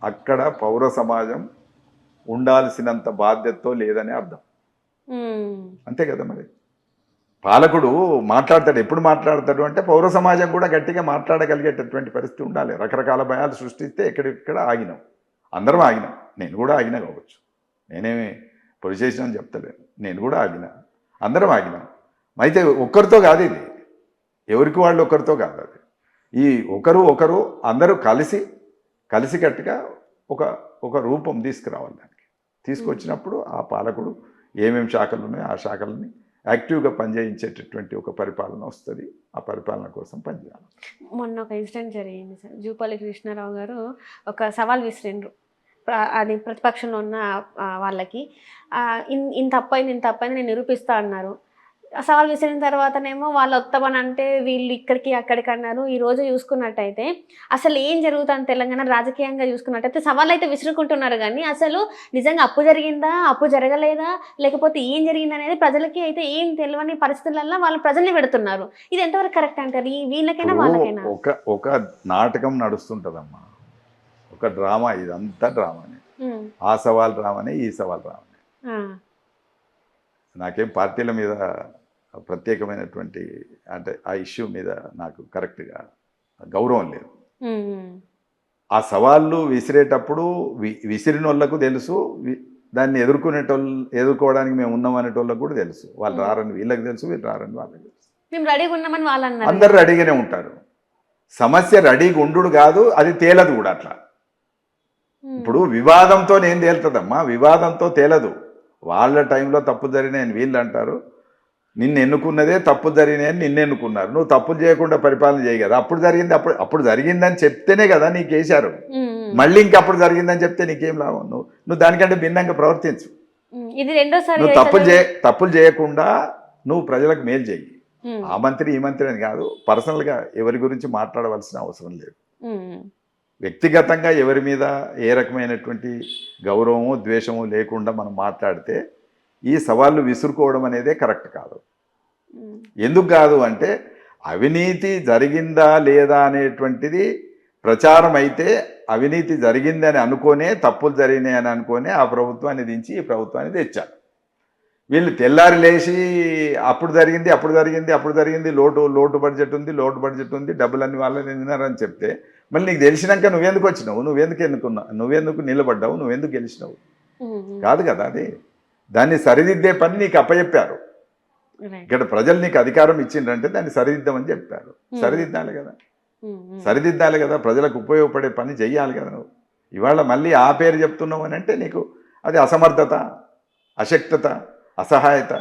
అక్కడ పౌర సమాజం ఉండాల్సినంత బాధ్యతతో లేదని అర్థం. అంతే కదా. మరి పాలకుడు మాట్లాడతాడు. ఎప్పుడు మాట్లాడతాడు అంటే పౌర సమాజం కూడా గట్టిగా మాట్లాడగలిగేటటువంటి పరిస్థితి ఉండాలి. రకరకాల భయాలు సృష్టిస్తే ఎక్కడెక్కడ ఆగినాం. అందరం ఆగినాం. నేను కూడా ఆగినా కావచ్చు. నేనేమి పొడి చేసినా చెప్తలేను. నేను కూడా ఆగినా. అందరం ఆగినాం. అయితే ఒక్కరితో కాదు ఇది. ఎవరికి వాళ్ళు ఒకరితో కాదు. అది ఈ ఒకరు అందరూ కలిసికట్టుగా ఒక రూపం తీసుకురావాలి. దానికి తీసుకొచ్చినప్పుడు ఆ పాలకుడు ఏమేమి శాఖలు ఉన్నాయో ఆ శాఖలని యాక్టివ్గా పనిచేయించేటటువంటి ఒక పరిపాలన వస్తుంది. ఆ పరిపాలన కోసం పనిచేయాలి. మొన్న ఒక ఇన్సిడెంట్ జరిగింది సార్. జూపల్లి కృష్ణారావు గారు ఒక సవాల్ విసిరిండ్రు. అది ప్రతిపక్షంలో ఉన్న వాళ్ళకి ఇంత తప్పైంది నేను నిరూపిస్తా అన్నారు. సవాల్ విసిరిన తర్వాతనేమో వాళ్ళు వస్తామని అంటే వీళ్ళు ఇక్కడికి అక్కడికి అన్నారు. ఈ రోజు చూసుకున్నట్టయితే అసలు ఏం జరుగుతుంది తెలంగాణ రాజకీయంగా చూసుకున్నట్టయితే సవాళ్ళు అయితే విసురుకుంటున్నారు కానీ అసలు నిజంగా అప్పు జరిగిందా, అప్పు జరగలేదా, లేకపోతే ఏం జరిగింది అనేది ప్రజలకి అయితే ఏం తెలియని పరిస్థితులలో వాళ్ళు ప్రజల్ని పెడుతున్నారు. ఇది ఎంతవరకు కరెక్ట్ అంటారు? వీళ్ళకైనా వాళ్ళకైనా? ఒక నాటకం నడుస్తుంటదమ్మా, ఒక డ్రామా, ఇదంతా డ్రామానే. ఆ సవాల్ డ్రామానే, ఈ సవాల్ డ్రామానే. నాకేం పార్టీల మీద ప్రత్యేకమైనటువంటి అంటే ఆ ఇష్యూ మీద నాకు కరెక్ట్గా గౌరవం లేదు. ఆ సవాళ్ళు విసిరేటప్పుడు విసిరిన వాళ్ళకు తెలుసు, దాన్ని ఎదుర్కోవడానికి మేము ఉన్నాం అనేటోళ్ళకు కూడా తెలుసు. వాళ్ళు రారని వీళ్ళకి తెలుసు, వీళ్ళు రారని వాళ్ళకి తెలుసు. మేము రెడీగా ఉన్నామని వాళ్ళు అన్నారు. అందరు రెడీగానే ఉంటారు. సమస్య రెడీగా ఉండు కాదు, అది తేలదు కూడా అట్లా. ఇప్పుడు వివాదంతో ఏం తేలుతుందమ్మా? వివాదంతో తేలదు. వాళ్ళ టైంలో తప్పు జరిగినాయని వీళ్ళు అంటారు, నిన్ను ఎన్నుకున్నదే తప్పు జరిగినాయని నిన్ను ఎన్నుకున్నారు. నువ్వు తప్పులు చేయకుండా పరిపాలన చేయ కదా. అప్పుడు జరిగిందని చెప్తేనే కదా నీకు వేశారు. మళ్ళీ ఇంకప్పుడు జరిగిందని చెప్తే నీకేం లాభం? నువ్వు దానికంటే భిన్నంగా ప్రవర్తించు. ఇది రెండోసారి నువ్వు తప్పులు చేయకుండా నువ్వు ప్రజలకు మేలు చేయి. ఆ మంత్రి ఈ మంత్రి అని కాదు, పర్సనల్గా ఎవరి గురించి మాట్లాడవలసిన అవసరం లేదు. వ్యక్తిగతంగా ఎవరి మీద ఏ రకమైనటువంటి గౌరవము ద్వేషము లేకుండా మనం మాట్లాడితే ఈ సవాళ్ళు విసురుకోవడం అనేదే కరెక్ట్ కాదు. ఎందుకు కాదు అంటే అవినీతి జరిగిందా లేదా అనేటువంటిది ప్రచారం అయితే అవినీతి జరిగిందని అనుకోనే, తప్పులు జరిగినాయి అని అనుకోనే ఆ ప్రభుత్వాన్ని దించి ఈ ప్రభుత్వాన్ని తెచ్చారు. వీళ్ళు తెల్లారి లేచి అప్పుడు జరిగింది లోటు బడ్జెట్ ఉంది డబ్బులన్నీ వాళ్ళని తిన్నారని చెప్తే మళ్ళీ నీకు తెలిసినాక నువ్వెందుకు వచ్చినావు, నువ్వెందుకు నిలబడ్డావు, నువ్వెందుకు గెలిచినావు? కాదు కదా అది. దాన్ని సరిదిద్దే పని నీకు అప్పచెప్పారు. ఇక్కడ ప్రజలు నీకు అధికారం ఇచ్చిండ్రంటే దాన్ని సరిదిద్దామని చెప్పారు. సరిదిద్దాలి కదా, ప్రజలకు ఉపయోగపడే పని చెయ్యాలి కదా. నువ్వు ఇవాళ మళ్ళీ ఆ పేరు చెప్తున్నావు అని అంటే నీకు అది అసమర్థత, అశక్తత, అసహాయత.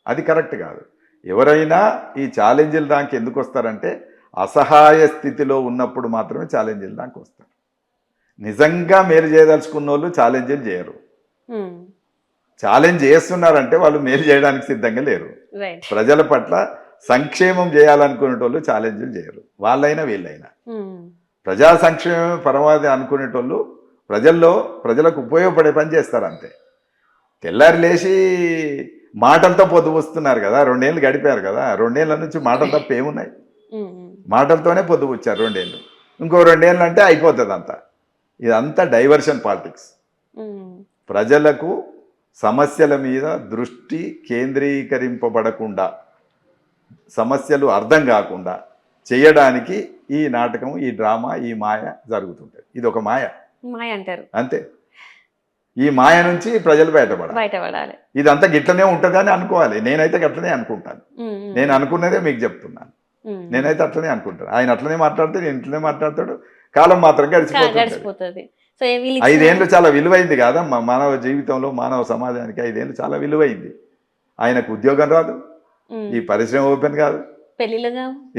అది కరెక్ట్ కాదు. ఎవరైనా ఈ ఛాలెంజ్ల దానికి ఎందుకు వస్తారంటే అసహాయ స్థితిలో ఉన్నప్పుడు మాత్రమే ఛాలెంజ్ల దానికి వస్తారు. నిజంగా మేలు చేయదలుచుకున్న వాళ్ళు ఛాలెంజ్లు చేయరు. ఛాలెంజ్ చేస్తున్నారంటే వాళ్ళు మేలు చేయడానికి సిద్ధంగా లేరు. ప్రజల పట్ల సంక్షేమం చేయాలనుకునేటోళ్ళు ఛాలెంజ్లు చేయరు, వాళ్ళైనా వీళ్ళైనా. ప్రజా సంక్షేమమే పరమావధి అనుకునేటోళ్ళు ప్రజలకు ఉపయోగపడే పని చేస్తారు అంతే. తెల్లారి లేచి మాటలతో పొద్దు వస్తున్నారు కదా, 2 ఏళ్ళు గడిపారు కదా, 2 ఏళ్ళ నుంచి మాటలు తప్ప ఏమున్నాయి? మాటలతోనే పొద్దు వచ్చారు 2 ఏళ్ళు. ఇంకో 2 ఏళ్ళు అంటే అయిపోతుంది అంతా. ఇదంతా డైవర్షన్ పాలిటిక్స్. ప్రజలకు సమస్యల మీద దృష్టి కేంద్రీకరింపబడకుండా, సమస్యలు అర్థం కాకుండా చేయడానికి ఈ నాటకం, ఈ డ్రామా, ఈ మాయ జరుగుతుంటుంది. ఇది ఒక మాయ అంటారు అంతే. ఈ మాయ నుంచి ప్రజలు బయటపడాలి. ఇదంతా గిట్లనే ఉంటుందని అనుకోవాలి. నేనైతే గట్లనే అనుకుంటాను. నేను అనుకున్నదే మీకు చెప్తున్నాను. నేనైతే అట్లనే అనుకుంటాను. ఆయన అట్లనే మాట్లాడితే నేను ఇట్లనే మాట్లాడతాడు. కాలం మాత్రం గడిచిపోతుంది. 5 ఏళ్ళు చాలా విలువైంది కాదమ్మా మానవ జీవితంలో, మానవ సమాజానికి 5 ఏళ్ళు చాలా విలువైంది. ఆయనకు ఉద్యోగం రాదు, ఈ పరిశ్రమ ఓపెన్ కాదు,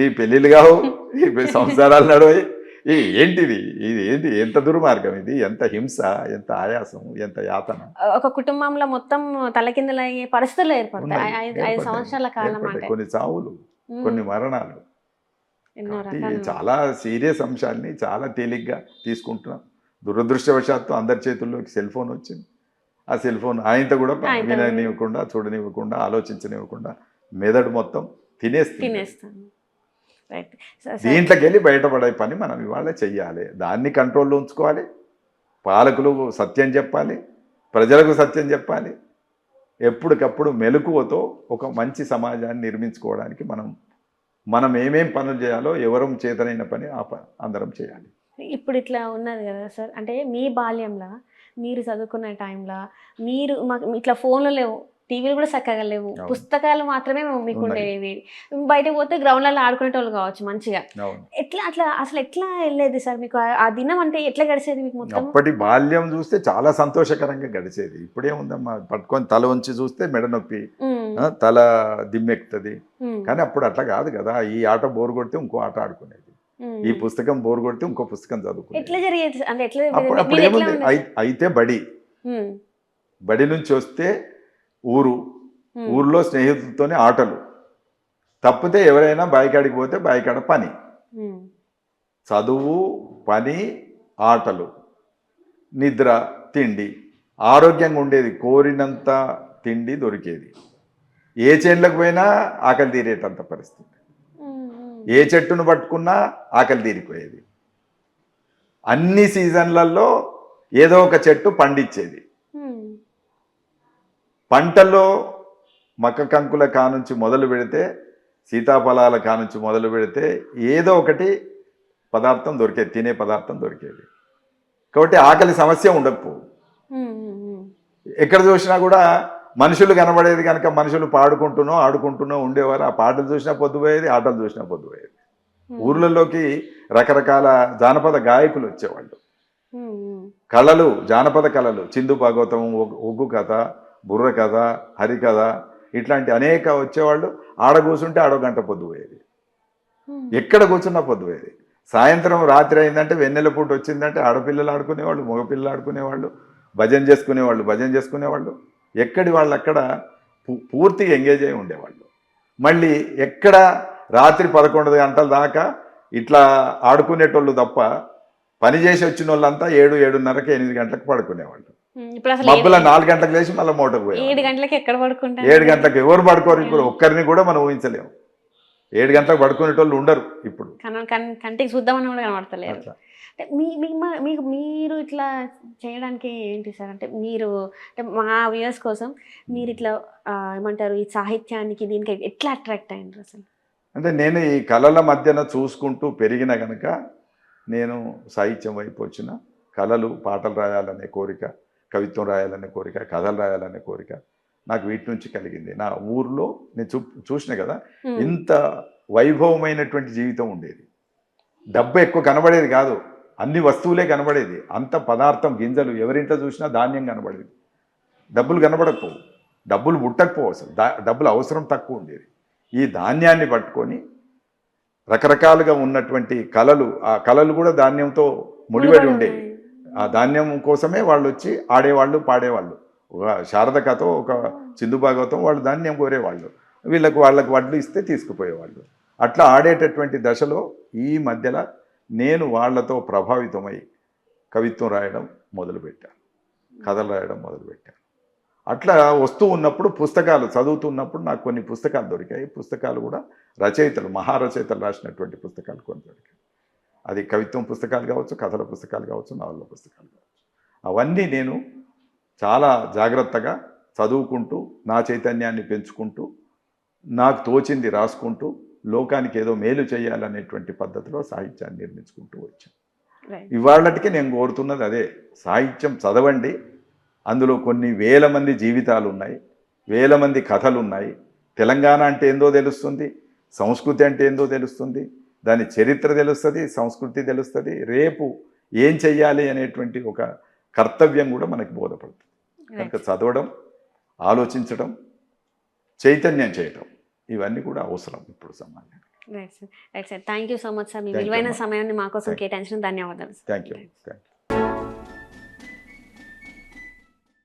ఈ పెళ్ళిళ్ళు కావు, ఈ సంసారాలు నడవాయి. ఏంటిది? ఇది ఏంటి? ఎంత దుర్మార్గం ఇది! ఎంత హింస, ఎంత ఆయాసం, ఎంత యాతన! ఒక కుటుంబంలో మొత్తం తలకిందులయ్యే పరిస్థితులు ఏర్పడతాయి. 5 సంవత్సరాల కాలం అంటే కొన్ని చావులు, కొన్ని మరణాలు. చాలా సీరియస్ అంశాన్ని చాలా తేలిగ్గా తీసుకుంటున్నాం. దురదృష్టవశాత్తు అందరి చేతుల్లోకి సెల్ ఫోన్ వచ్చింది. ఆ సెల్ ఫోన్ ఆయనతో కూడా విననివ్వకుండా, చూడనివ్వకుండా, ఆలోచించనివ్వకుండా మెదడు మొత్తం తినేస్తాను. దీంట్లోకి వెళ్ళి బయటపడే పని మనం ఇవాళ చెయ్యాలి. దాన్ని కంట్రోల్లో ఉంచుకోవాలి. పాలకులు సత్యం చెప్పాలి, ప్రజలకు సత్యం చెప్పాలి. ఎప్పటికప్పుడు మెలకువతో ఒక మంచి సమాజాన్ని నిర్మించుకోవడానికి మనం ఏమేం పనులు చేయాలో ఎవరం చేతనైన పని అందరం చేయాలి. ఇప్పుడు ఇట్లా ఉన్నది కదా సార్, అంటే మీ బాల్యంలో మీరు చదువుకున్న టైంలో మీరు ఇట్లా ఫోన్లు లేవు, టీవీలు కూడా చక్కగా లేవు, పుస్తకాలు మాత్రమే మీకు ఉండేవి. బయటకు పోతే గ్రౌండ్లలో ఆడుకునేటోళ్ళు కావచ్చు మంచిగా. అసలు ఎట్లా వెళ్ళేది సార్ మీకు ఆ దినం? అంటే ఎట్లా గడిచేది మీకు మొత్తం? అప్పటి బాల్యం చూస్తే చాలా సంతోషకరంగా గడిచేది. ఇప్పుడేముందమ్మా, పట్టుకొని తల ఉంచి చూస్తే మెడ నొప్పి, తల దిమ్మెక్కుతుంది. కానీ అప్పుడు అట్లా కాదు కదా. ఈ ఆట బోర్ కొడితే ఇంకో ఆట ఆడుకునేది, ఈ పుస్తకం బోర్ కొడితే ఇంకో పుస్తకం చదువుకునేది. ఎట్లా జరిగేది అంటే? అప్పుడు ఏముంది, అయితే బడి నుంచి వస్తే ఊర్లో స్నేహితులతోనే ఆటలు, తప్పితే ఎవరైనా బాయికాడికి పోతే బాయికాడ పని, చదువు, పని, ఆటలు, నిద్ర, తిండి, ఆరోగ్యంగా ఉండేది, కోరినంత తిండి దొరికేది, ఏ చేనులకు పోయినా ఆకలి తీరేటంత పరిస్థితి, ఏ చెట్టును పట్టుకున్నా ఆకలి తీరిపోయేది, అన్ని సీజన్లలో ఏదో ఒక చెట్టు పండించేది. పంటల్లో మక్క కంకుల కానుంచి మొదలు పెడితే, సీతాఫలాల కానుంచి మొదలు పెడితే ఏదో ఒకటి పదార్థం దొరికేది, తినే పదార్థం దొరికేది. కాబట్టి ఆకలి సమస్య ఉండకపోవు. ఎక్కడ చూసినా కూడా మనుషులు కనబడేది కనుక మనుషులు పాడుకుంటూనో ఆడుకుంటూనో ఉండేవారు. ఆ పాటలు చూసినా పొద్దుపోయేది, ఆటలు చూసినా పొద్దుపోయేది. ఊర్లలోకి రకరకాల జానపద గాయకులు వచ్చేవాళ్ళు. కళలు, జానపద కళలు, చిందు భాగవతం, ఒగ్గు కథ, బుర్ర కథ, హరికథ, ఇట్లాంటి అనేక వచ్చేవాళ్ళు. ఆడ కూర్చుంటే ఆడో గంట పొద్దుపోయేది, ఎక్కడ కూర్చున్నా పొద్దుపోయేది. సాయంత్రం రాత్రి అయిందంటే వెన్నెల పూట వచ్చిందంటే ఆడపిల్లలు ఆడుకునేవాళ్ళు, మగపిల్లలు ఆడుకునేవాళ్ళు, భజన చేసుకునేవాళ్ళు. ఎక్కడి వాళ్ళు అక్కడ పూర్తిగా ఎంగేజ్ అయి ఉండేవాళ్ళు. మళ్ళీ ఎక్కడ రాత్రి 11 గంటల దాకా ఇట్లా ఆడుకునేటోళ్ళు తప్ప పని చేసి వచ్చిన వాళ్ళంతా 7:30కి 8 గంటలకు పడుకునేవాళ్ళు. మబ్బుల 4 గంటలకు లేచి మళ్ళీ మూటకు పోయి 7 గంటలకు ఎక్కడ పడుకుంటారు? 7 గంటలకు ఎవరు పడుకోరు ఇప్పుడు, ఒక్కరిని కూడా మనం ఊహించలేము. 7 గంటలకు పడుకునేటోళ్ళు ఉండరు ఇప్పుడు, కంటికి చూద్దామని కూడా కనబడతలేరు. మీకు మీరు ఇట్లా చేయడానికి ఏంటి సార్? అంటే మీరు, అంటే మా వ్యూయర్స్ కోసం మీరు ఇట్లా ఏమంటారు, ఈ సాహిత్యానికి దీనికి ఎట్లా అట్రాక్ట్ అయ్యారు అసలు? అంటే నేను ఈ కళల మధ్యన చూసుకుంటూ పెరిగిన కనుక నేను సాహిత్యం వైపు వచ్చిన. కళలు, పాటలు రాయాలనే కోరిక, కవిత్వం రాయాలనే కోరిక, కథలు రాయాలనే కోరిక నాకు వీటి నుంచి కలిగింది. నా ఊర్లో నేను చూసిన కదా, ఇంత వైభవమైనటువంటి జీవితం ఉండేది. డబ్బు ఎక్కువ కనబడేది కాదు, అన్ని వస్తువులే కనబడేది. అంత పదార్థం, గింజలు, ఎవరింట్లో చూసినా ధాన్యం కనబడేది. డబ్బులు కనబడకపోవు, డబ్బులు ముట్టకపోవు, అసలు డబ్బులు అవసరం తక్కువ ఉండేది. ఈ ధాన్యాన్ని పట్టుకొని రకరకాలుగా ఉన్నటువంటి కళలు, ఆ కళలు కూడా ధాన్యంతో ముడిపడి ఉండేవి. ఆ ధాన్యం కోసమే వాళ్ళు వచ్చి ఆడేవాళ్ళు, పాడేవాళ్ళు. ఒక శారద కథ, ఒక చిందు భాగవతం, వాళ్ళు ధాన్యం కోరేవాళ్ళు, వాళ్ళకి వడ్లు ఇస్తే తీసుకుపోయేవాళ్ళు. అట్లా ఆడేటటువంటి దశలో ఈ మధ్యలో నేను వాళ్ళతో ప్రభావితమై కవిత్వం రాయడం మొదలుపెట్టాను, కథలు రాయడం మొదలుపెట్టాను. అట్లా వస్తూ ఉన్నప్పుడు పుస్తకాలు చదువుతున్నప్పుడు నాకు కొన్ని పుస్తకాలు దొరికాయి. పుస్తకాలు కూడా రచయితలు, మహారచయితలు రాసినటువంటి పుస్తకాలు కొన్ని దొరికాయి. అది కవిత్వం పుస్తకాలు కావచ్చు, కథల పుస్తకాలు కావచ్చు, నవల పుస్తకాలు కావచ్చు. అవన్నీ నేను చాలా జాగ్రత్తగా చదువుకుంటూ, నా చైతన్యాన్ని పెంచుకుంటూ, నాకు తోచింది రాసుకుంటూ, లోకానికి ఏదో మేలు చేయాలనేటువంటి పద్ధతిలో సాహిత్యాన్ని నిర్మించుకుంటూ వచ్చాను. ఇవాళటికి నేను కోరుతున్నది అదే, సాహిత్యం చదవండి. అందులో కొన్ని వేల మంది జీవితాలు ఉన్నాయి, వేల మంది కథలు ఉన్నాయి. తెలంగాణ అంటే ఏందో తెలుస్తుంది, సంస్కృతి అంటే ఏందో తెలుస్తుంది, దాని చరిత్ర తెలుస్తుంది, సంస్కృతి తెలుస్తుంది. రేపు ఏం చెయ్యాలి అనేటువంటి ఒక కర్తవ్యం కూడా మనకి బోధపడుతుంది. కనుక చదవడం, ఆలోచించడం, చైతన్యం చేయటం, ఇవన్నీ కూడా అవసరం ఇప్పుడు సమాజానికి. Right sir. Thank you so much sir. మీ విలువైన సమయాన్ని మా కోసం కేటాయించిన ధన్యవాదాలు. Thank you.